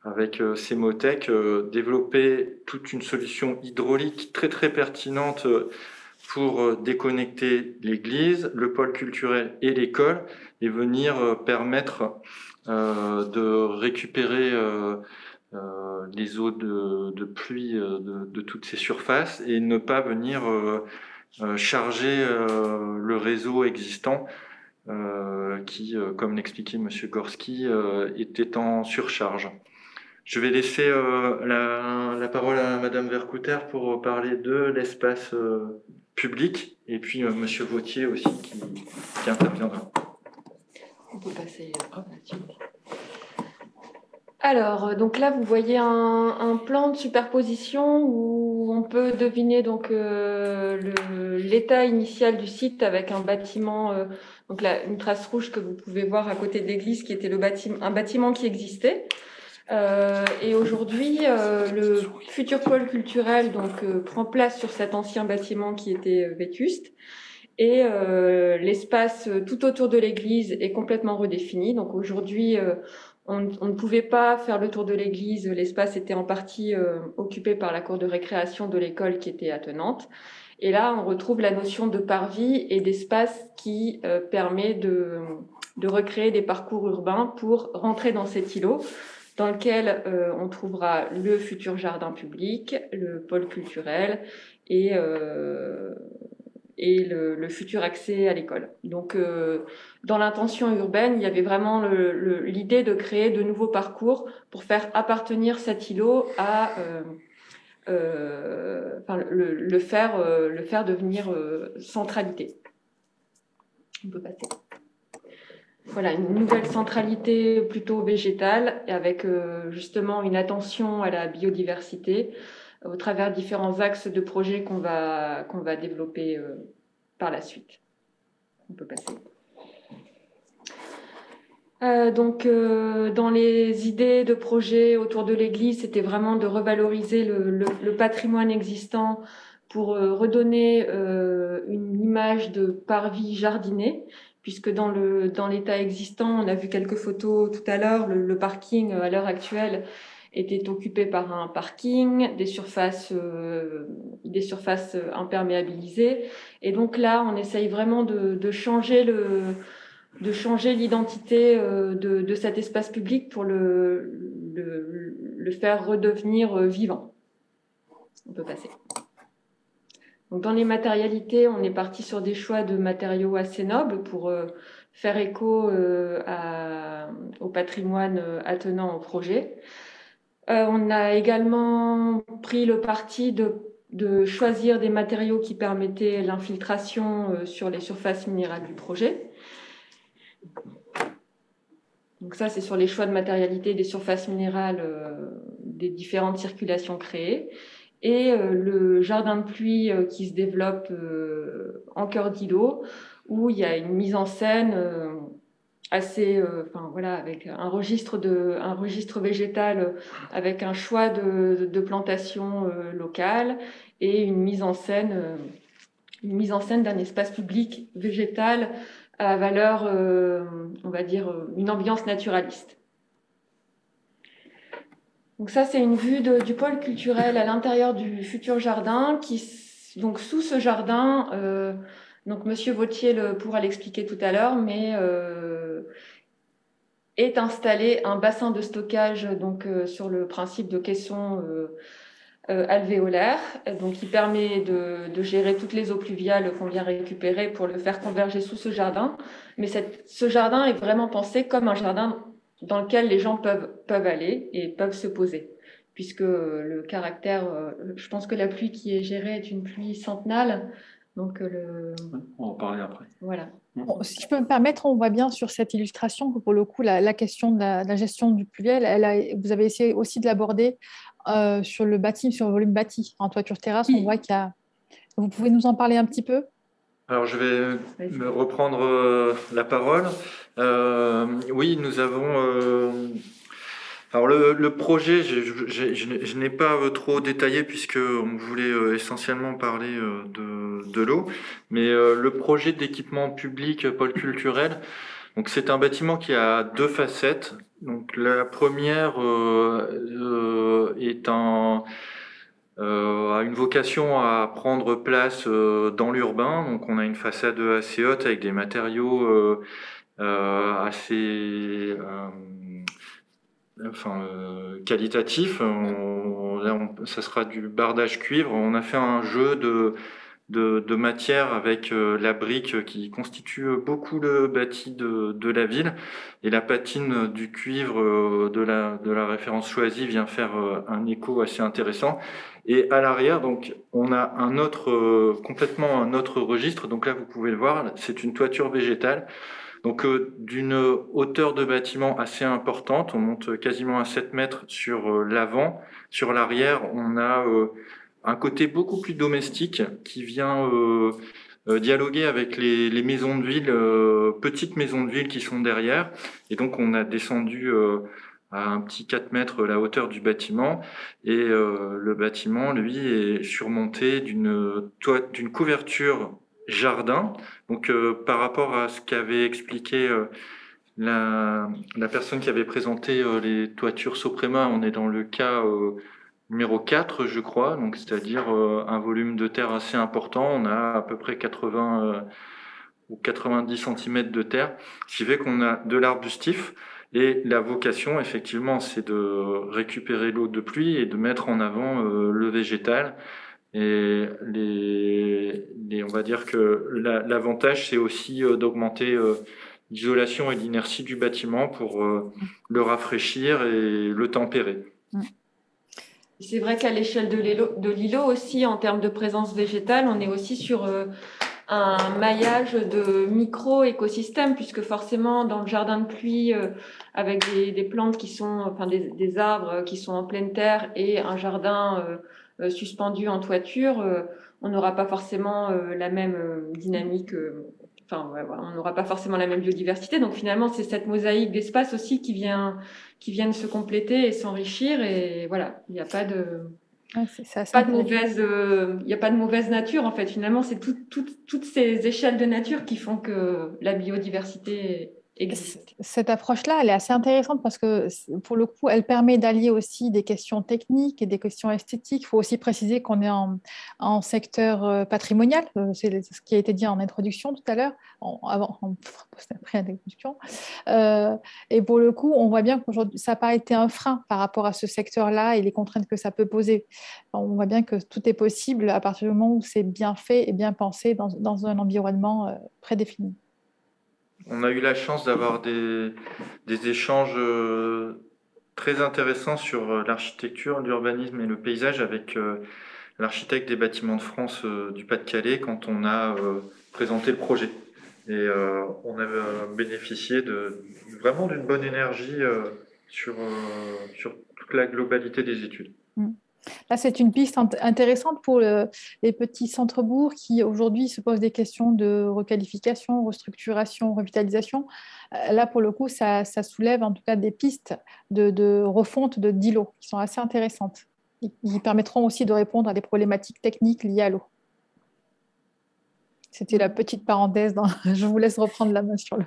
avec Cémotech, développé toute une solution hydraulique très très pertinente pour déconnecter l'église, le pôle culturel et l'école, et venir permettre de récupérer les eaux de pluie de toutes ces surfaces et ne pas venir charger le réseau existant qui, comme l'expliquait Monsieur Gorski, était en surcharge. Je vais laisser la parole à Madame Vercouter pour parler de l'espace public, et puis Monsieur Vautier aussi qui interviendra. On peut passer là-dessus. Alors, donc là, vous voyez un plan de superposition où on peut deviner donc l'état initial du site avec un bâtiment, donc là, une trace rouge que vous pouvez voir à côté de l'église qui était un bâtiment qui existait. Et aujourd'hui, le futur pôle culturel donc prend place sur cet ancien bâtiment qui était vétuste. Et l'espace tout autour de l'église est complètement redéfini. Donc aujourd'hui, on ne pouvait pas faire le tour de l'église. L'espace était en partie occupé par la cour de récréation de l'école qui était attenante. Et là, on retrouve la notion de parvis et d'espace qui permet de recréer des parcours urbains pour rentrer dans cet îlot. dans lequel on trouvera le futur jardin public, le pôle culturel et le futur accès à l'école. Donc, dans l'intention urbaine, il y avait vraiment l'idée de créer de nouveaux parcours pour faire appartenir cet îlot à le faire devenir centralité. On peut passer. Voilà, une nouvelle centralité plutôt végétale, avec justement une attention à la biodiversité au travers différents axes de projets qu'on va développer par la suite. On peut passer. Dans les idées de projets autour de l'église, c'était vraiment de revaloriser le patrimoine existant pour redonner une image de parvis jardiné, puisque dans l'état existant, on a vu quelques photos tout à l'heure, le parking à l'heure actuelle était occupé par un parking, des surfaces imperméabilisées. Et donc là, on essaye vraiment de changer l'identité de cet espace public pour le faire redevenir vivant. On peut passer. Donc dans les matérialités, on est parti sur des choix de matériaux assez nobles pour faire écho au patrimoine attenant au projet. On a également pris le parti de choisir des matériaux qui permettaient l'infiltration sur les surfaces minérales du projet. Donc ça, c'est sur les choix de matérialité des surfaces minérales des différentes circulations créées. Et le jardin de pluie qui se développe en cœur d'îlot, où il y a une mise en scène assez, avec un registre végétal avec un choix de plantation locale et une mise en scène d'un espace public végétal à valeur, on va dire, une ambiance naturaliste. Donc ça, c'est une vue du pôle culturel à l'intérieur du futur jardin. Donc sous ce jardin, donc Monsieur Vautier pourra l'expliquer tout à l'heure, mais est installé un bassin de stockage donc sur le principe de caisson alvéolaire, donc qui permet de gérer toutes les eaux pluviales qu'on vient récupérer pour le faire converger sous ce jardin. Mais ce jardin est vraiment pensé comme un jardin dans lequel les gens peuvent aller et peuvent se poser, puisque le caractère, je pense que la pluie qui est gérée est une pluie centennale, donc on va en parler après. Voilà. Bon, si je peux me permettre, on voit bien sur cette illustration que pour le coup, la question de la gestion du pluvial, vous avez essayé aussi de l'aborder sur le volume bâti. En toiture terrasse, on voit qu'il y a... Vous pouvez nous en parler un petit peu ? Alors, je vais me reprendre la parole. Oui, nous avons... alors, le projet, je n'ai pas trop détaillé puisqu'on voulait essentiellement parler de l'eau. Mais le projet d'équipement public pôle culturel, donc c'est un bâtiment qui a deux facettes. Donc, la première a une vocation à prendre place dans l'urbain. Donc on a une façade assez haute avec des matériaux assez qualitatifs. Ça sera du bardage cuivre. On a fait un jeu de matière avec la brique qui constitue beaucoup le bâti de la ville, et la patine du cuivre de la référence choisie vient faire un écho assez intéressant. Et à l'arrière, donc, on a complètement un autre registre. Donc là, vous pouvez le voir, c'est une toiture végétale. Donc, d'une hauteur de bâtiment assez importante. On monte quasiment à 7 mètres sur l'avant. Sur l'arrière, on a un côté beaucoup plus domestique qui vient dialoguer avec les maisons de ville, petites maisons de ville qui sont derrière. Et donc, on a descendu à un petit 4 mètres la hauteur du bâtiment, et le bâtiment, lui, est surmonté d'une couverture jardin. Donc par rapport à ce qu'avait expliqué la personne qui avait présenté les toitures Soprema, on est dans le cas numéro 4, je crois, donc c'est-à-dire un volume de terre assez important. On a à peu près 80 ou 90 cm de terre, ce qui fait qu'on a de l'arbustif. Et la vocation, effectivement, c'est de récupérer l'eau de pluie et de mettre en avant le végétal. Et on va dire que l'avantage, c'est aussi d'augmenter l'isolation et l'inertie du bâtiment pour le rafraîchir et le tempérer. C'est vrai qu'à l'échelle de l'îlot aussi, en termes de présence végétale, on est aussi sur un maillage de micro-écosystèmes, puisque forcément, dans le jardin de pluie, avec des plantes qui sont, enfin des arbres qui sont en pleine terre et un jardin suspendu en toiture, on n'aura pas forcément la même dynamique. Enfin, ouais, voilà, on n'aura pas forcément la même biodiversité. Donc finalement, c'est cette mosaïque d'espace aussi qui viennent se compléter et s'enrichir. Et voilà, il n'y a pas de il n'y a pas de mauvaise nature en fait. Finalement, c'est toutes ces échelles de nature qui font que la biodiversité existe. Cette approche-là, elle est assez intéressante parce que pour le coup, elle permet d'allier aussi des questions techniques et des questions esthétiques. Il faut aussi préciser qu'on est en secteur patrimonial. C'est ce qui a été dit en introduction tout à l'heure, après l'introduction. Et pour le coup, on voit bien qu'aujourd'hui, ça n'a pas été un frein par rapport à ce secteur-là et les contraintes que ça peut poser. On voit bien que tout est possible à partir du moment où c'est bien fait et bien pensé dans un environnement prédéfini. On a eu la chance d'avoir des échanges très intéressants sur l'architecture, l'urbanisme et le paysage avec l'architecte des bâtiments de France du Pas-de-Calais quand on a présenté le projet. Et on a bénéficié vraiment d'une bonne énergie sur toute la globalité des études. Là, c'est une piste intéressante pour les petits centres-bourgs qui aujourd'hui se posent des questions de requalification, restructuration, revitalisation. Là, pour le coup, ça soulève en tout cas des pistes de refonte d'îlots qui sont assez intéressantes. Ils permettront aussi de répondre à des problématiques techniques liées à l'eau. C'était la petite parenthèse. Je vous laisse reprendre la main sur le...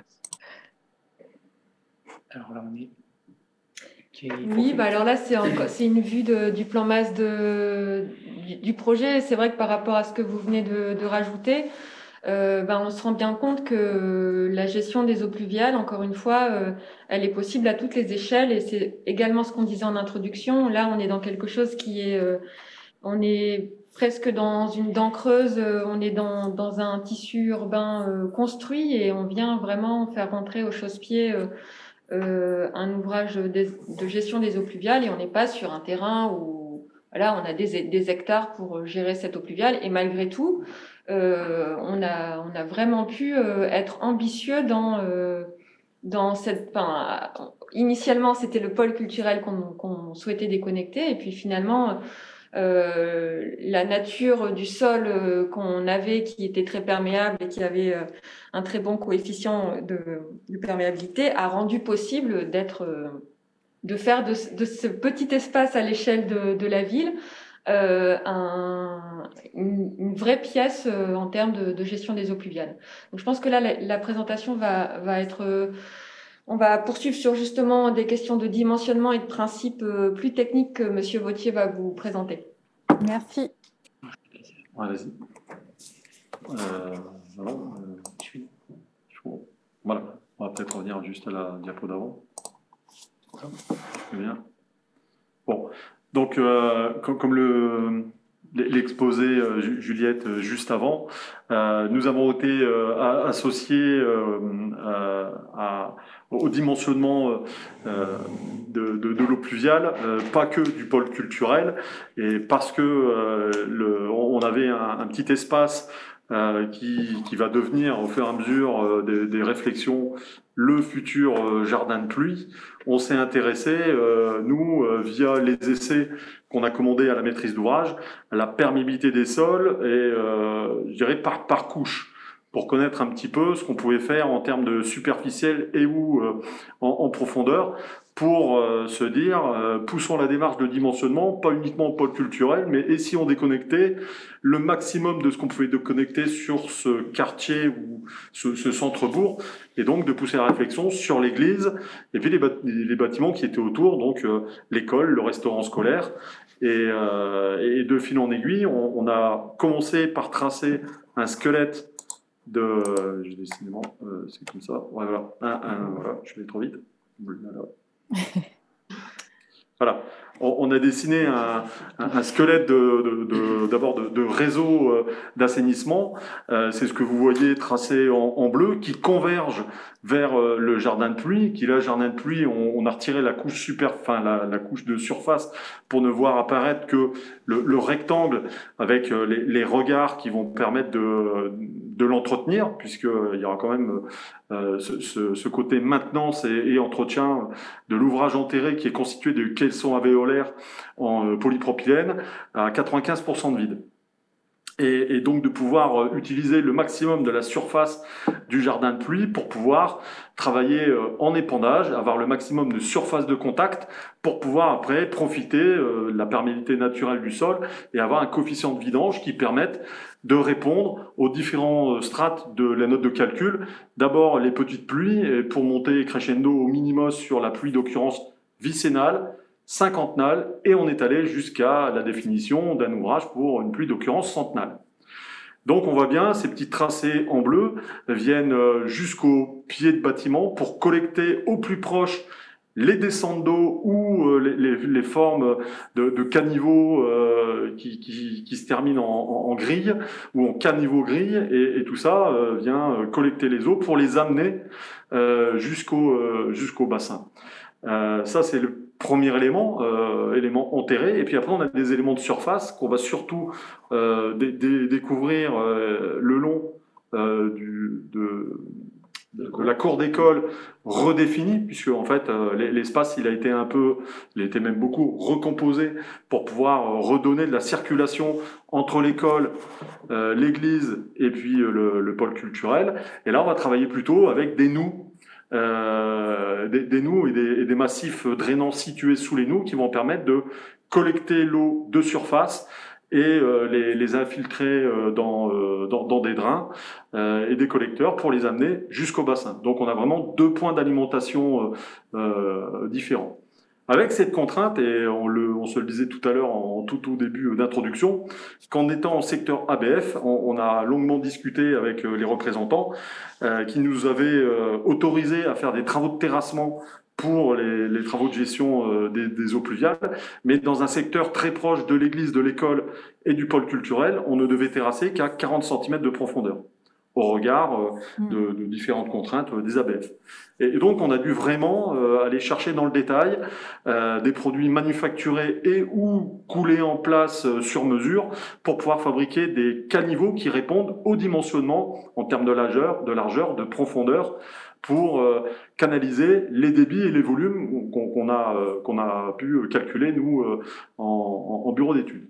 Alors là, on est... Oui, alors là, c'est une vue du plan masse du projet. C'est vrai que par rapport à ce que vous venez de rajouter, on se rend bien compte que la gestion des eaux pluviales, encore une fois, elle est possible à toutes les échelles. Et c'est également ce qu'on disait en introduction. Là, on est dans quelque chose qui est... on est presque dans une dent creuse, on est dans un tissu urbain construit et on vient vraiment faire rentrer au chausse-pied un ouvrage de gestion des eaux pluviales et on n'est pas sur un terrain où voilà, on a des hectares pour gérer cette eau pluviale et malgré tout, on a vraiment pu être ambitieux dans cette... initialement, c'était le pôle culturel qu'on souhaitait déconnecter et puis finalement... la nature du sol qu'on avait qui était très perméable et qui avait un très bon coefficient de perméabilité a rendu possible de faire de ce petit espace à l'échelle de la ville une vraie pièce en termes de gestion des eaux pluviales. Donc je pense que là la présentation va être on va poursuivre sur justement des questions de dimensionnement et de principes plus techniques que Monsieur Vautier va vous présenter. Merci. Allez-y. Voilà. On va peut-être revenir juste à la diapo d'avant. Très bien. Bon. Donc, comme l'exposé Juliette juste avant, nous avons été associés au dimensionnement de l'eau pluviale, pas que du pôle culturel, et parce que on avait un petit espace qui va devenir au fur et à mesure des réflexions le futur jardin de pluie. On s'est intéressé, nous, via les essais qu'on a commandés à la maîtrise d'ouvrage, à la perméabilité des sols et je dirais par couche, pour connaître un petit peu ce qu'on pouvait faire en termes de superficiel et ou en profondeur, pour se dire, poussons la démarche de dimensionnement, pas uniquement au pôle culturel, mais et si on déconnectait le maximum de ce qu'on pouvait déconnecter sur ce quartier ou ce centre-bourg, et donc de pousser la réflexion sur l'église, et puis les bâtiments qui étaient autour, donc l'école, le restaurant scolaire, et de fil en aiguille, on a commencé par tracer un squelette décidément, c'est comme ça, voilà, voilà, je vais trop vite. Voilà. On a dessiné un squelette d'abord de réseau d'assainissement. C'est ce que vous voyez tracé en bleu, qui converge vers le jardin de pluie. Qui là, jardin de pluie, on a retiré la couche la couche de surface pour ne voir apparaître que le rectangle avec les regards qui vont permettre de l'entretenir, puisqu'il y aura quand même ce côté maintenance et entretien de l'ouvrage enterré qui est constitué de caissons alvéolaires en polypropylène à 95% de vide. Et donc de pouvoir utiliser le maximum de la surface du jardin de pluie pour pouvoir travailler en épandage, avoir le maximum de surface de contact pour pouvoir après profiter de la perméabilité naturelle du sol et avoir un coefficient de vidange qui permette de répondre aux différents strates de la note de calcul. D'abord les petites pluies et pour monter crescendo au minimum sur la pluie d'occurrence vicennale, cinquantennale, et on est allé jusqu'à la définition d'un ouvrage pour une pluie d'occurrence centennale. Donc on voit bien, ces petits tracés en bleu viennent jusqu'au pied de bâtiment pour collecter au plus proche les descentes d'eau ou les formes de caniveaux qui se terminent en grille ou en caniveau grille, et tout ça vient collecter les eaux pour les amener jusqu'au bassin. Ça c'est le premier élément enterré, et puis après on a des éléments de surface qu'on va surtout découvrir le long de la cour d'école redéfinie, puisque en fait l'espace il était même beaucoup recomposé pour pouvoir redonner de la circulation entre l'école, l'église et puis le pôle culturel. Et là on va travailler plutôt avec des noues. Des noues et des massifs drainants situés sous les noues qui vont permettre de collecter l'eau de surface et les infiltrer dans des drains et des collecteurs pour les amener jusqu'au bassin. Donc on a vraiment deux points d'alimentation différents. Avec cette contrainte, et on se le disait tout à l'heure en tout début d'introduction, qu'en étant en secteur ABF, on a longuement discuté avec les représentants qui nous avaient autorisé à faire des travaux de terrassement pour les travaux de gestion des eaux pluviales, mais dans un secteur très proche de l'église, de l'école et du pôle culturel, on ne devait terrasser qu'à 40 cm de profondeur, au regard de différentes contraintes des ABF. Et donc on a dû vraiment aller chercher dans le détail des produits manufacturés et ou coulés en place sur mesure pour pouvoir fabriquer des caniveaux qui répondent au dimensionnement en termes de largeur, de profondeur, pour canaliser les débits et les volumes qu'on a pu calculer nous en bureau d'études.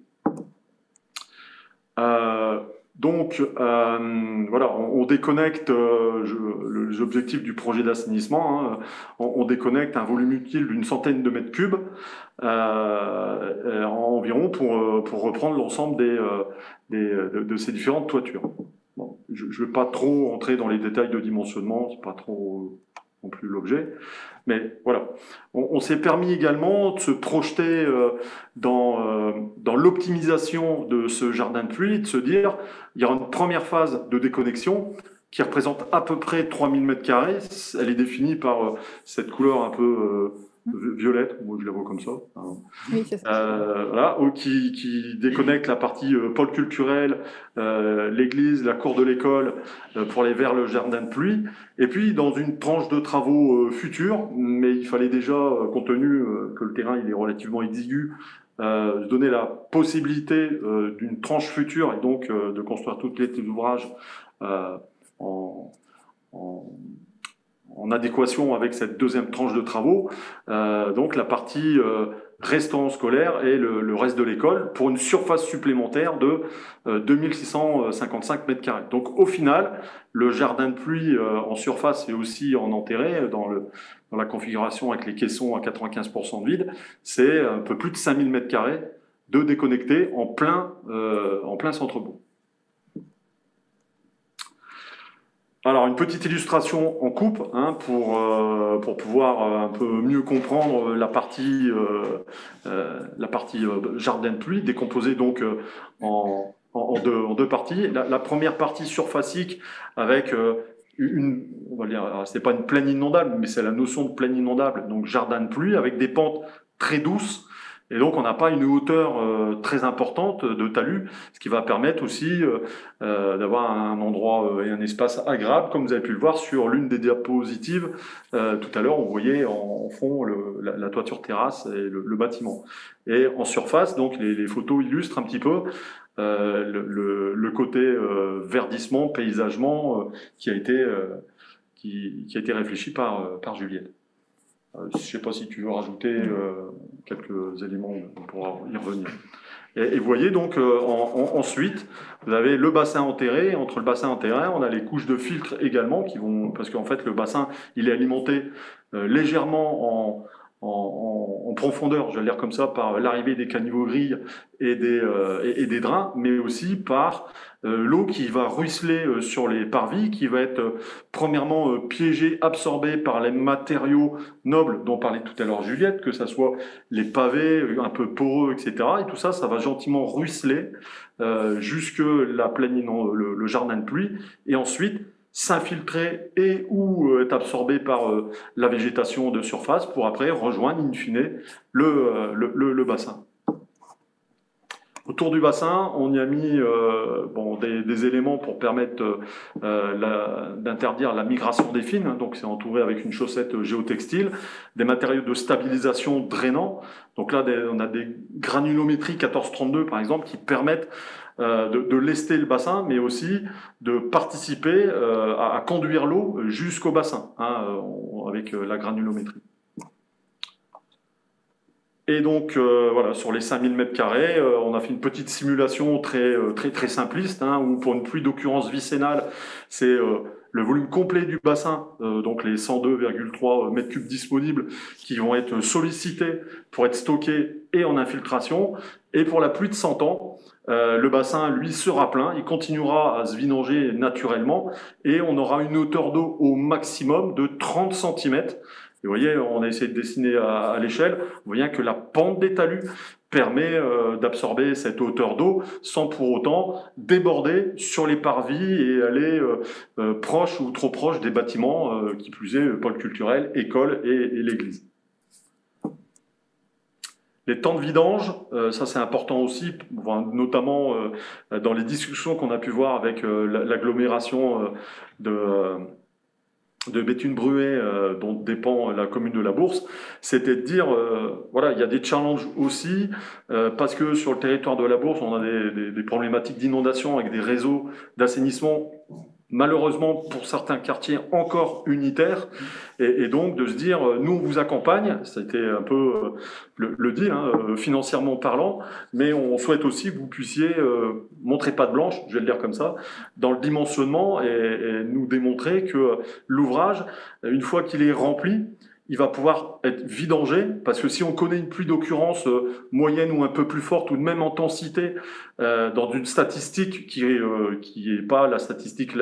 Donc, voilà, on déconnecte les objectifs du projet d'assainissement. On déconnecte un volume utile d'une centaine de mètres cubes environ pour reprendre l'ensemble de ces différentes toitures. Bon, je ne vais pas trop entrer dans les détails de dimensionnement, c'est pas trop non plus l'objet. Mais voilà, on s'est permis également de se projeter dans l'optimisation de ce jardin de pluie, de se dire, il y aura une première phase de déconnexion qui représente à peu près 3000 m². Elle est définie par cette couleur un peu violette, moi je la vois comme ça. Oui, c'est ça. Voilà, qui déconnecte la partie pôle culturel, l'église, la cour de l'école, pour aller vers le jardin de pluie. Et puis dans une tranche de travaux futurs, mais il fallait déjà, compte tenu que le terrain il est relativement exigu, donner la possibilité d'une tranche future et donc de construire tous les ouvrages en adéquation avec cette deuxième tranche de travaux, donc la partie restaurant scolaire et le reste de l'école pour une surface supplémentaire de 2655 m². Donc au final, le jardin de pluie en surface et aussi en enterré dans la configuration avec les caissons à 95% de vide, c'est un peu plus de 5000 m² de déconnectés en plein centre-bourg. Alors, une petite illustration en coupe pour pouvoir un peu mieux comprendre la partie jardin de pluie, décomposée donc en deux parties. La première partie surfacique avec on va dire, c'est pas une plaine inondable, mais c'est la notion de plaine inondable, donc jardin de pluie avec des pentes très douces. Et donc, on n'a pas une hauteur très importante de talus, ce qui va permettre aussi d'avoir un endroit et un espace agréable, comme vous avez pu le voir sur l'une des diapositives. Tout à l'heure, on voyait en fond la toiture terrasse et le bâtiment. Et en surface, donc, les photos illustrent un petit peu le côté verdissement, paysagement qui a été réfléchi par Juliette. Je ne sais pas si tu veux rajouter quelques éléments, on pourra y revenir. Et vous voyez donc ensuite, vous avez le bassin enterré. Entre le bassin enterré, on a les couches de filtres également qui vont, parce qu'en fait le bassin il est alimenté légèrement en profondeur, je vais le dire comme ça, par l'arrivée des caniveaux grilles et des drains, mais aussi par l'eau qui va ruisseler sur les parvis, qui va être premièrement piégée, absorbée par les matériaux nobles dont parlait tout à l'heure Juliette, que ce soit les pavés un peu poreux, etc. Et tout ça, ça va gentiment ruisseler jusque la plaine, le jardin de pluie, et ensuite s'infiltrer et ou être absorbé par la végétation de surface pour après rejoindre in fine le bassin. Autour du bassin, on y a mis des éléments pour permettre d'interdire la migration des fines, donc c'est entouré avec une chaussette géotextile, des matériaux de stabilisation drainants, donc là on a des granulométries 1432 par exemple qui permettent de lester le bassin, mais aussi de participer à conduire l'eau jusqu'au bassin, avec la granulométrie. Et donc, voilà, sur les 5000 m², on a fait une petite simulation très simpliste, où pour une pluie d'occurrence vicénale, c'est le volume complet du bassin, donc les 102,3 m3 disponibles, qui vont être sollicités pour être stockés et en infiltration. Et pour la pluie de 100 ans, le bassin, lui, sera plein, il continuera à se vidanger naturellement, et on aura une hauteur d'eau au maximum de 30 cm. Et vous voyez, on a essayé de dessiner à l'échelle. Vous voyez que la pente des talus permet d'absorber cette hauteur d'eau sans pour autant déborder sur les parvis et aller proche ou trop proche des bâtiments, qui plus est, pôle culturel, école et l'église. Les temps de vidange, ça c'est important aussi, notamment dans les discussions qu'on a pu voir avec l'agglomération de Béthune-Bruay, dont dépend la commune de la Bourse, c'était de dire, voilà, il y a des challenges aussi, parce que sur le territoire de la Bourse, on a des problématiques d'inondation avec des réseaux d'assainissement, malheureusement pour certains quartiers encore unitaires, et donc de se dire, nous on vous accompagne, c'était un peu le dit, financièrement parlant, mais on souhaite aussi que vous puissiez montrer patte blanche, je vais le dire comme ça, dans le dimensionnement et nous démontrer que l'ouvrage, une fois qu'il est rempli, il va pouvoir être vidangé, parce que si on connaît une pluie d'occurrence moyenne ou un peu plus forte, ou de même intensité, dans une statistique qui est pas la statistique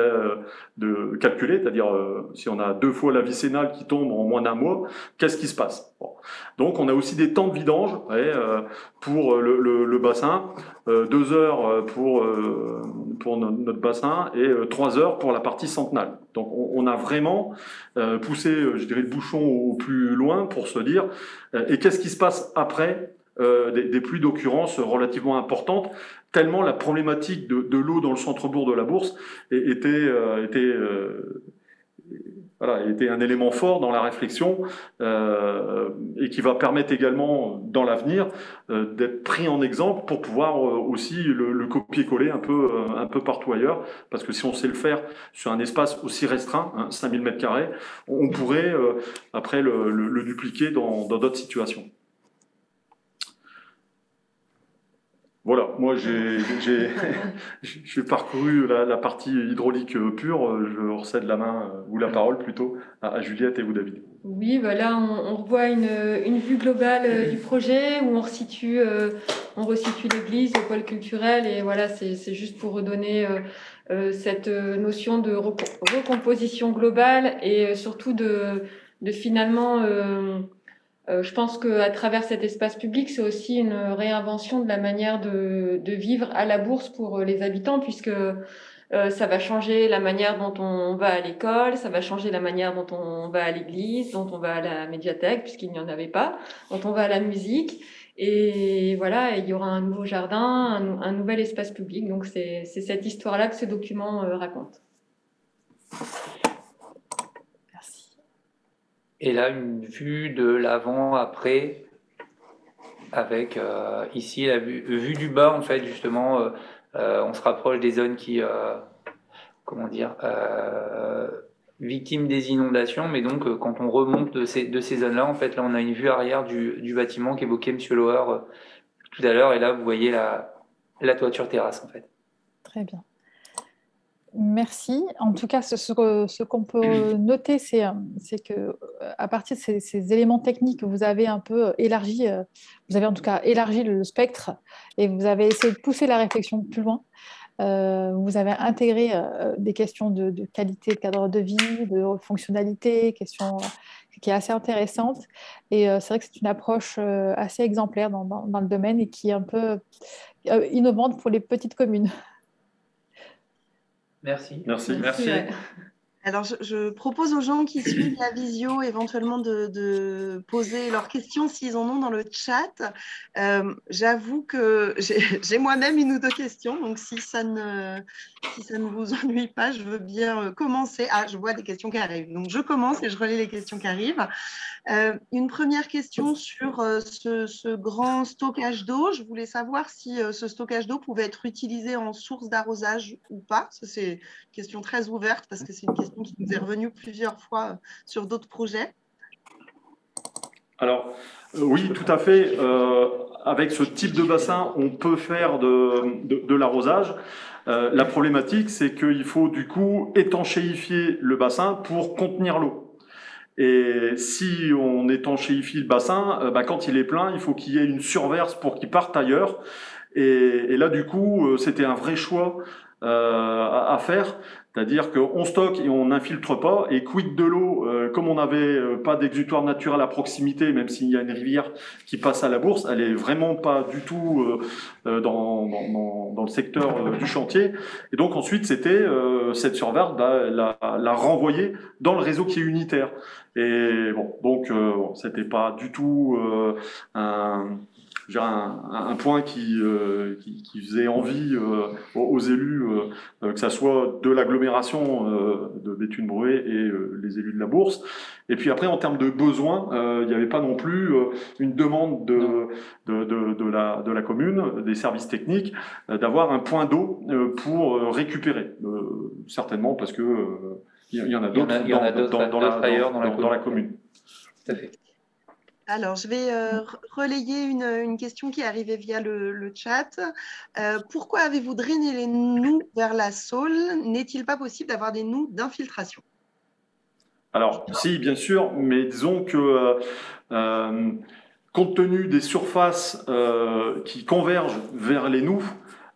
de calculée, c'est-à-dire si on a 2 fois la vicénale qui tombe en moins d'un mois, qu'est-ce qui se passe? Bon. Donc on a aussi des temps de vidange pour le bassin, 2 heures pour notre bassin et 3 heures pour la partie centenale. Donc on a vraiment poussé, je dirais, le bouchon au plus loin pour se dire et qu'est-ce qui se passe après des pluies d'occurrence relativement importantes, tellement la problématique de l'eau dans le centre-bourg de la Bourse était un élément fort dans la réflexion et qui va permettre également dans l'avenir d'être pris en exemple pour pouvoir aussi le copier-coller un peu partout ailleurs, parce que si on sait le faire sur un espace aussi restreint, 5000 m², on pourrait après le dupliquer dans d'autres situations. Voilà, moi j'ai parcouru la partie hydraulique pure, je recède la main, ou la parole plutôt, à Juliette et vous David. Oui, voilà, on revoit une vue globale du projet où on resitue l'église, le pôle culturel, et voilà, c'est juste pour redonner cette notion de recomposition globale et surtout de finalement... je pense qu'à travers cet espace public, c'est aussi une réinvention de la manière de vivre à la Bourse pour les habitants, puisque Ça va changer la manière dont on va à l'école, ça va changer la manière dont on va à l'église, dont on va à la médiathèque, puisqu'il n'y en avait pas, dont on va à la musique. Et voilà, il y aura un nouveau jardin, un nouvel espace public. Donc, c'est cette histoire-là que ce document raconte. Merci. Et là, une vue de l'avant-après, avec ici la vue du bas, en fait, justement, on se rapproche des zones qui, comment dire, victimes des inondations, mais donc quand on remonte de ces zones-là, en fait, là, on a une vue arrière du bâtiment qu'évoquait M. Loher tout à l'heure, et là, vous voyez la toiture terrasse, en fait. Très bien. Merci. En tout cas, ce qu'on peut noter, c'est que à partir de ces éléments techniques, vous avez un peu élargi, vous avez en tout cas élargi le spectre et vous avez essayé de pousser la réflexion plus loin. Vous avez intégré des questions de qualité de cadre de vie, de fonctionnalité, questions qui est assez intéressante. Et c'est vrai que c'est une approche assez exemplaire dans le domaine et qui est un peu innovante pour les petites communes. Merci. Merci. Ouais. Alors, je propose aux gens qui suivent la visio éventuellement de poser leurs questions s'ils en ont dans le chat. J'avoue que j'ai moi-même une ou deux questions, donc si ça ne vous ennuie pas, je veux bien commencer. Ah, je vois des questions qui arrivent, donc je commence et je relais les questions qui arrivent. Une première question sur ce grand stockage d'eau. Je voulais savoir si ce stockage d'eau pouvait être utilisé en source d'arrosage ou pas. Ça, c'est une question très ouverte parce que c'est une question qui nous est revenue plusieurs fois sur d'autres projets. Alors, oui, tout à fait. Avec ce type de bassin, on peut faire de l'arrosage. La problématique, c'est qu'il faut du coup étanchéifier le bassin pour contenir l'eau. Et si on étanchéifie le bassin, quand il est plein, il faut qu'il y ait une surverse pour qu'il parte ailleurs. Et là, du coup, c'était un vrai choix à faire. C'est-à-dire qu'on stocke et on n'infiltre pas. Et quid de l'eau, comme on n'avait pas d'exutoire naturel à proximité, même s'il y a une rivière qui passe à la Bourse, elle est vraiment pas du tout dans le secteur du chantier. Et donc ensuite, c'était cette surverse, la renvoyer dans le réseau qui est unitaire. Et bon, donc c'était pas du tout un point qui faisait envie aux élus, que ça soit de l'agglomération de Béthune-Bruay et les élus de la Bourse. Et puis après, en termes de besoins, il n'y avait pas non plus une demande de la commune, des services techniques, d'avoir un point d'eau pour récupérer. Certainement parce que il y en a d'autres dans la commune. Tout à fait. Alors, je vais relayer une question qui est arrivée via le chat. Pourquoi avez-vous drainé les noues vers la Saule? N'est-il pas possible d'avoir des noues d'infiltration? Alors, si, bien sûr, mais disons que compte tenu des surfaces qui convergent vers les noues,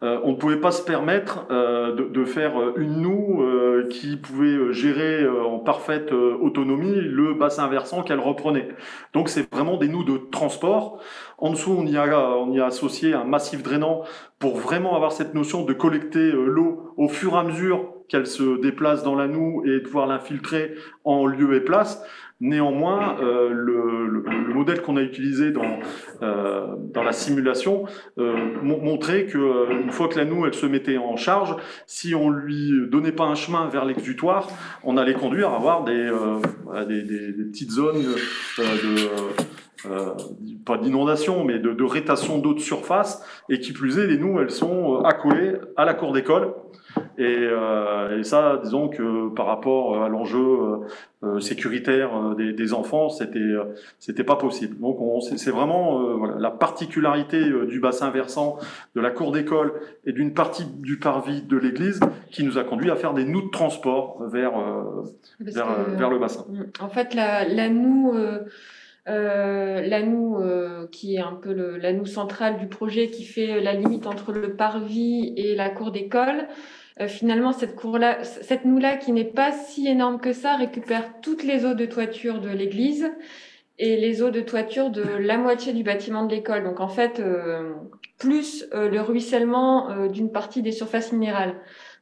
on ne pouvait pas se permettre de faire une noue qui pouvait gérer en parfaite autonomie le bassin versant qu'elle reprenait. Donc c'est vraiment des noues de transport. En dessous, on y a associé un massif drainant pour vraiment avoir cette notion de collecter l'eau au fur et à mesure qu'elle se déplace dans la noue et de pouvoir l'infiltrer en lieu et place. Néanmoins, le modèle qu'on a utilisé dans la simulation montrait qu'une fois que la noue elle se mettait en charge, si on lui donnait pas un chemin vers l'exutoire, on allait conduire à avoir des petites zones pas d'inondation, mais de rétention d'eau de surface, et qui plus est, les noues, elles sont accolées à la cour d'école. Et ça, disons que par rapport à l'enjeu sécuritaire des enfants, c'était pas possible. Donc c'est vraiment voilà, la particularité du bassin versant de la cour d'école et d'une partie du parvis de l'église qui nous a conduit à faire des noues de transport vers le bassin. En fait, la noue qui est un peu la noue centrale du projet qui fait la limite entre le parvis et la cour d'école. Finalement, cette noue-là, qui n'est pas si énorme que ça, récupère toutes les eaux de toiture de l'église et les eaux de toiture de la moitié du bâtiment de l'école. Donc, en fait, plus le ruissellement d'une partie des surfaces minérales.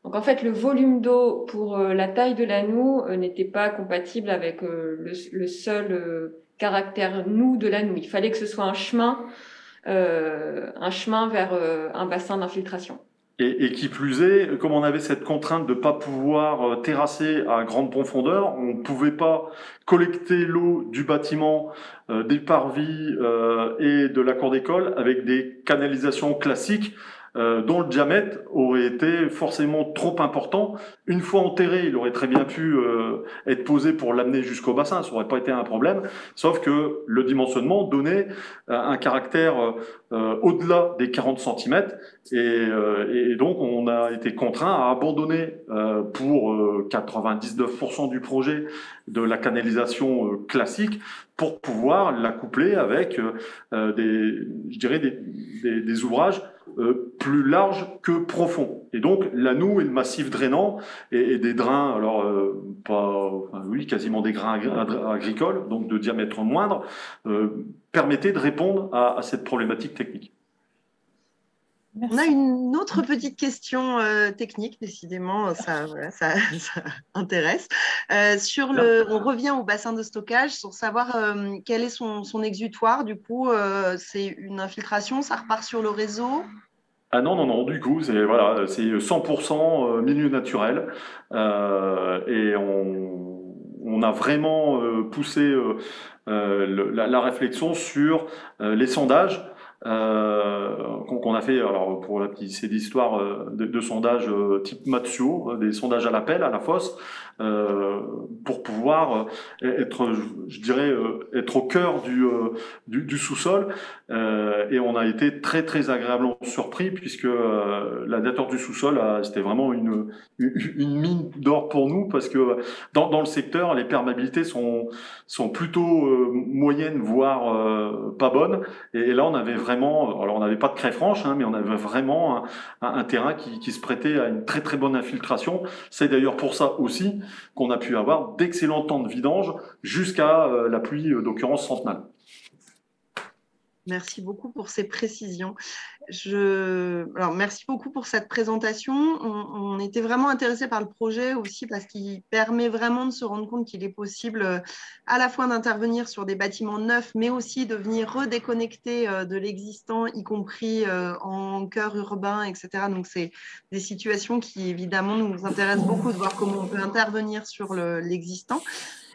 Donc en fait, le volume d'eau pour la taille de la noue n'était pas compatible avec le seul caractère noue de la noue. Il fallait que ce soit un chemin vers un bassin d'infiltration. Et qui plus est, comme on avait cette contrainte de ne pas pouvoir terrasser à grande profondeur, on ne pouvait pas collecter l'eau du bâtiment, des parvis et de la cour d'école avec des canalisations classiques dont le diamètre aurait été forcément trop important. Une fois enterré, il aurait très bien pu être posé pour l'amener jusqu'au bassin, ça n'aurait pas été un problème, sauf que le dimensionnement donnait un caractère au-delà des 40 cm et donc on a été contraint à abandonner pour 99% du projet de la canalisation classique pour pouvoir la coupler avec des ouvrages plus larges que profonds. Et donc la noue et le massif drainant et des drains, quasiment des grains agricoles, donc de diamètre moindre, permettaient de répondre à cette problématique technique. Merci. On a une autre petite question technique, décidément, ça intéresse. On revient au bassin de stockage, pour savoir quel est son exutoire. Du coup, c'est une infiltration, ça repart sur le réseau? Ah non, du coup, c'est 100% milieu naturel. Et on a vraiment poussé la réflexion sur les sondages. Qu'on a fait, alors pour c'est l'histoire de sondages type Matsio, des sondages à l'appel, à la fosse, pour pouvoir être, je dirais, être au cœur du sous-sol. Et on a été très très agréablement surpris puisque la nature du sous-sol, c'était vraiment une mine d'or pour nous parce que dans le secteur, les perméabilités sont plutôt moyennes, voire pas bonnes. Et là, on avait vraiment, alors on n'avait pas de craie franche, mais on avait vraiment un terrain qui se prêtait à une très très bonne infiltration. C'est d'ailleurs pour ça aussi qu'on a pu avoir d'excellents temps de vidange jusqu'à la pluie d'occurrence centenale. Merci beaucoup pour ces précisions. Alors, merci beaucoup pour cette présentation. On était vraiment intéressés par le projet aussi parce qu'il permet vraiment de se rendre compte qu'il est possible à la fois d'intervenir sur des bâtiments neufs, mais aussi de venir redéconnecter de l'existant, y compris en cœur urbain, etc. Donc, c'est des situations qui, évidemment, nous intéressent beaucoup de voir comment on peut intervenir sur l'existant.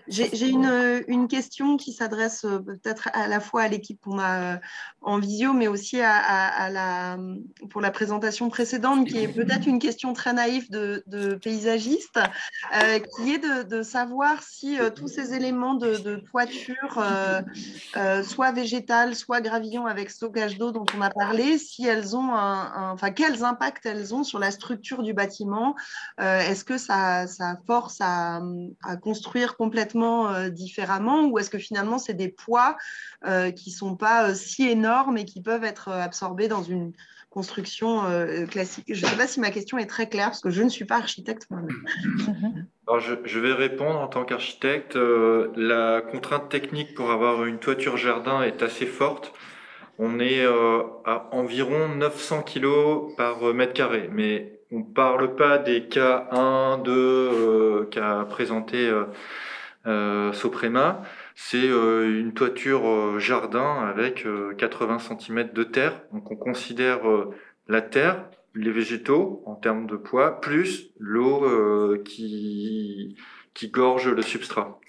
J'ai une question qui s'adresse peut-être à la fois à l'équipe qu'on a en visio, mais aussi pour la présentation précédente, qui est peut-être une question très naïve de paysagiste, qui est de savoir si tous ces éléments de toiture, soit végétales, soit gravillon avec stockage d'eau dont on a parlé, si elles ont quels impacts elles ont sur la structure du bâtiment. Est-ce que ça force à construire complètement différemment, ou est-ce que finalement c'est des poids qui ne sont pas si énormes et qui peuvent être absorbés dans une construction classique? Je ne sais pas si ma question est très claire parce que je ne suis pas architecte moi-même. Alors je vais répondre en tant qu'architecte. La contrainte technique pour avoir une toiture jardin est assez forte. On est à environ 900 kg par mètre carré, mais on ne parle pas des cas 1, 2 qu'a présenté Soprema. C'est une toiture jardin avec 80 cm de terre. Donc on considère la terre, les végétaux en termes de poids, plus l'eau qui gorge le substrat.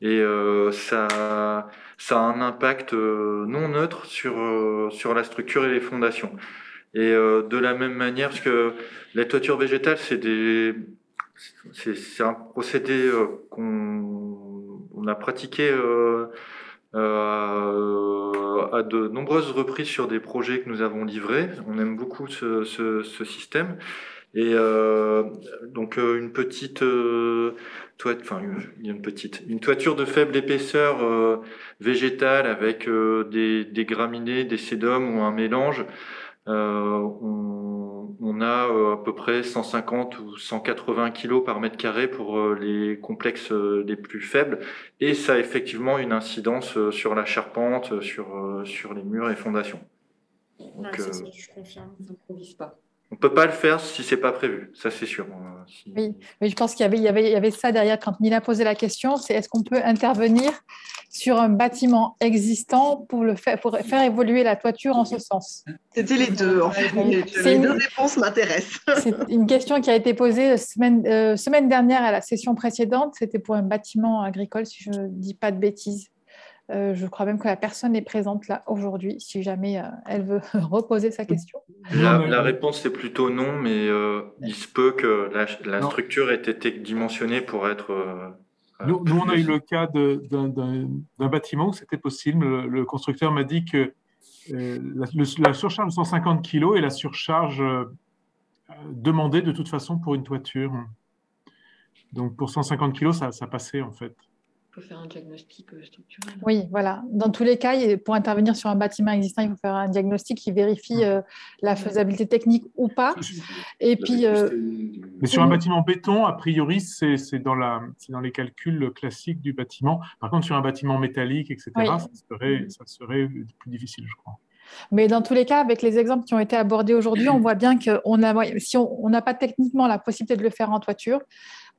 Et ça a un impact non neutre sur la structure et les fondations. Et de la même manière, parce que la toiture végétale, c'est un procédé qu'on a pratiqué à de nombreuses reprises sur des projets que nous avons livrés. On aime beaucoup ce système. Et donc une toiture de faible épaisseur végétale avec des graminées, des sédums ou un mélange. On a à peu près 150 ou 180 kg par mètre carré pour les complexes les plus faibles, et ça a effectivement une incidence sur la charpente, sur les murs et fondations. Donc, ça, je confirme. On n'improvise pas. On ne peut pas le faire si ce n'est pas prévu, ça c'est sûr. Oui, mais je pense qu'il y avait ça derrière quand Nina posait la question, c'est est-ce qu'on peut intervenir sur un bâtiment existant pour faire évoluer la toiture en ce sens? C'était les deux, en fait. Les deux réponses m'intéressent. C'est une question qui a été posée semaine dernière à la session précédente, c'était pour un bâtiment agricole, si je ne dis pas de bêtises. Je crois même que la personne est présente là aujourd'hui, si jamais elle veut reposer sa question. La réponse est plutôt non, mais il se peut que la structure ait été dimensionnée pour être... Nous, on a eu le cas d'un bâtiment où c'était possible. Le constructeur m'a dit que la surcharge de 150 kg est la surcharge demandée de toute façon pour une toiture. Donc pour 150 kg, ça passait en fait. Il faut faire un diagnostic structurel. Oui, voilà. Dans tous les cas, pour intervenir sur un bâtiment existant, il faut faire un diagnostic qui vérifie la faisabilité technique ou pas. Et puis, mais sur un bâtiment béton, a priori, c'est dans les calculs classiques du bâtiment. Par contre, sur un bâtiment métallique, etc., oui, ça serait plus difficile, je crois. Mais dans tous les cas, avec les exemples qui ont été abordés aujourd'hui, on voit bien que si on n'a pas techniquement la possibilité de le faire en toiture,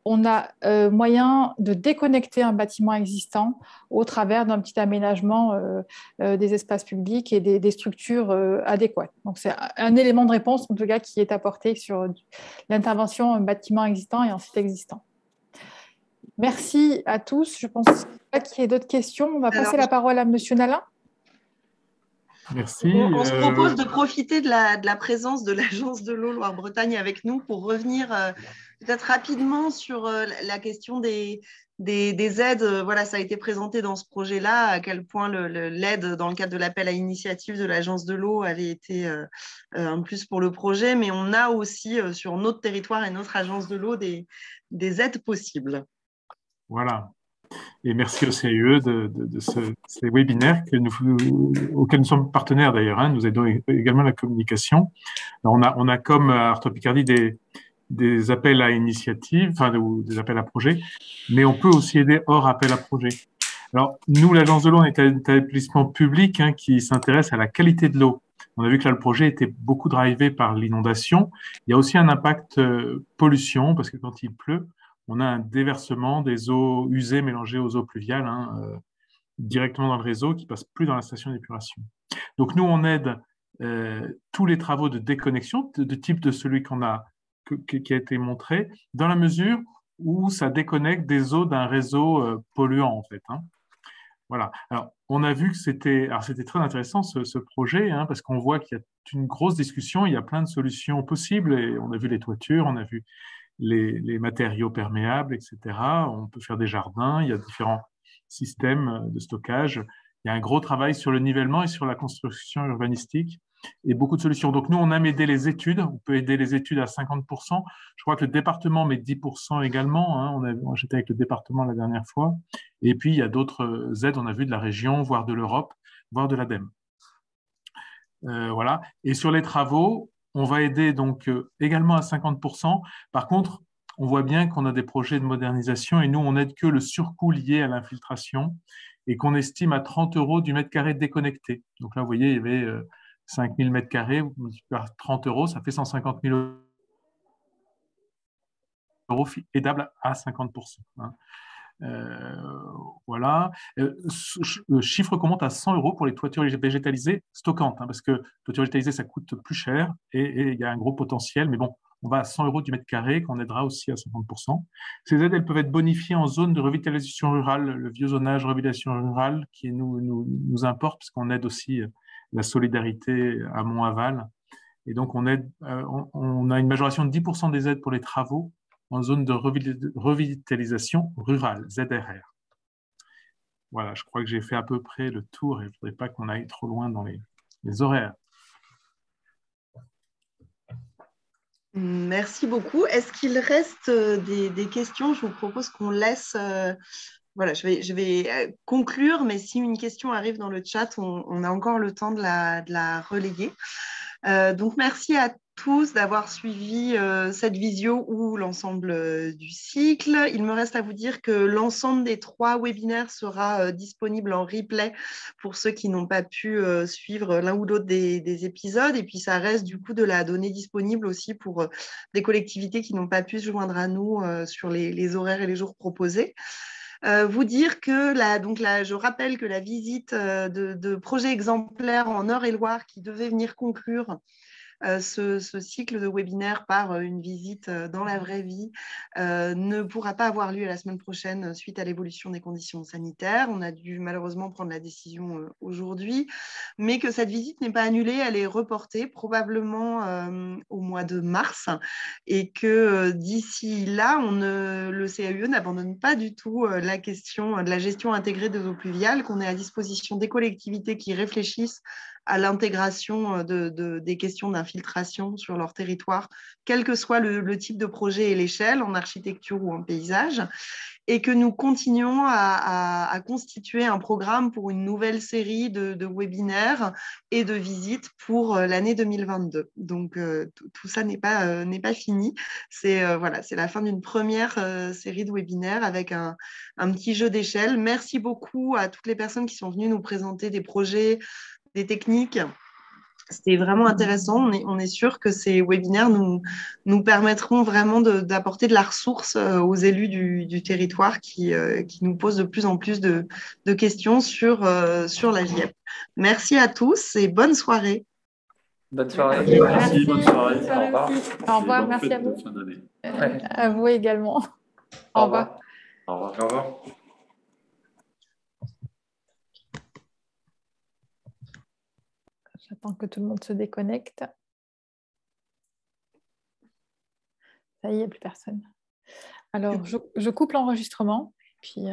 on a moyen de déconnecter un bâtiment existant au travers d'un petit aménagement des espaces publics et des structures adéquates. Donc, c'est un élément de réponse, en tout cas, qui est apporté sur l'intervention un bâtiment existant et un site existant. Merci à tous. Je pense pas qu'il y ait d'autres questions. On va passer la parole à M. Nalin. Merci. On se propose de profiter de la présence de l'Agence de l'eau Loire-Bretagne avec nous pour revenir peut-être rapidement sur la question des aides. Voilà, ça a été présenté dans ce projet-là, à quel point l'aide dans le cadre de l'appel à initiative de l'Agence de l'eau avait été un plus pour le projet, mais on a aussi sur notre territoire et notre Agence de l'eau des aides possibles. Voilà. Et merci au CIE de ces webinaires auxquels nous sommes partenaires d'ailleurs. Nous aidons également la communication. Alors on a comme Arto Picardie des appels à initiative, ou des appels à projet, mais on peut aussi aider hors appel à projet. Alors nous, l'Agence de l'eau, on est un établissement public qui s'intéresse à la qualité de l'eau. On a vu que là, le projet était beaucoup drivé par l'inondation. Il y a aussi un impact pollution, parce que quand il pleut, on a un déversement des eaux usées mélangées aux eaux pluviales directement dans le réseau qui ne passe plus dans la station d'épuration. Donc, nous, on aide tous les travaux de déconnexion de type de celui qui a été montré, dans la mesure où ça déconnecte des eaux d'un réseau polluant, en fait. Voilà. Alors, on a vu que c'était très intéressant ce projet, parce qu'on voit qu'il y a une grosse discussion, il y a plein de solutions possibles, et on a vu les toitures, on a vu les matériaux perméables, etc. On peut faire des jardins, il y a différents systèmes de stockage. Il y a un gros travail sur le nivellement et sur la construction urbanistique et beaucoup de solutions. Donc, nous, on aime aider les études. On peut aider les études à 50%. Je crois que le département met 10% également. J'étais avec le département la dernière fois. Et puis, il y a d'autres aides, on a vu de la région, voire de l'Europe, voire de l'ADEME. Voilà. Et sur les travaux, on va aider donc également à 50%. Par contre, on voit bien qu'on a des projets de modernisation et nous, on n'aide que le surcoût lié à l'infiltration et qu'on estime à 30 € du mètre carré déconnecté. Donc là, vous voyez, il y avait 5000 mètres carrés, vous multipliez par 30 €, ça fait 150 000 € aidables à 50%. Voilà. Le chiffre qu'on monte à 100 € pour les toitures végétalisées stockantes, parce que toiture végétalisée, ça coûte plus cher et il y a un gros potentiel. Mais bon, on va à 100 € du mètre carré, qu'on aidera aussi à 50%. Ces aides, elles peuvent être bonifiées en zone de revitalisation rurale, le vieux zonage revitalisation rurale qui nous importe, parce qu'on aide aussi la solidarité amont-aval. Et donc, on a une majoration de 10% des aides pour les travaux en zone de revitalisation rurale, ZRR. Voilà, je crois que j'ai fait à peu près le tour et je ne voudrais pas qu'on aille trop loin dans les horaires. Merci beaucoup. Est-ce qu'il reste des questions? Je vous propose qu'on laisse... voilà, je vais conclure, mais si une question arrive dans le chat, on a encore le temps de la relayer. Donc, merci à tous d'avoir suivi cette visio ou l'ensemble du cycle. Il me reste à vous dire que l'ensemble des 3 webinaires sera disponible en replay pour ceux qui n'ont pas pu suivre l'un ou l'autre des épisodes. Et puis, ça reste du coup de la donnée disponible aussi pour des collectivités qui n'ont pas pu se joindre à nous sur les horaires et les jours proposés. Vous dire que je rappelle que la visite de projets exemplaires en Eure-et-Loire qui devait venir conclure ce cycle de webinaire par une visite dans la vraie vie ne pourra pas avoir lieu la semaine prochaine suite à l'évolution des conditions sanitaires. On a dû malheureusement prendre la décision aujourd'hui, mais que cette visite n'est pas annulée, elle est reportée probablement au mois de mars et que d'ici là, le CAUE n'abandonne pas du tout la question de la gestion intégrée des eaux pluviales, qu'on est à disposition des collectivités qui réfléchissent à l'intégration des questions d'infiltration sur leur territoire, quel que soit le type de projet et l'échelle, en architecture ou en paysage, et que nous continuons à constituer un programme pour une nouvelle série de webinaires et de visites pour l'année 2022. Donc, tout ça n'est pas fini. C'est la fin d'une première série de webinaires avec un petit jeu d'échelle. Merci beaucoup à toutes les personnes qui sont venues nous présenter des projets, des techniques. C'était vraiment intéressant. On est sûr que ces webinaires nous permettront vraiment d'apporter de la ressource aux élus du territoire qui nous posent de plus en plus de questions sur la GIEP. Merci à tous et bonne soirée. Bonne soirée. Merci, bonne soirée. Au revoir. Au revoir, merci à vous. À vous également. Au revoir. Au revoir. Au revoir. J'attends que tout le monde se déconnecte. Ça y est, il n'y a plus personne. Alors, je coupe l'enregistrement. Puis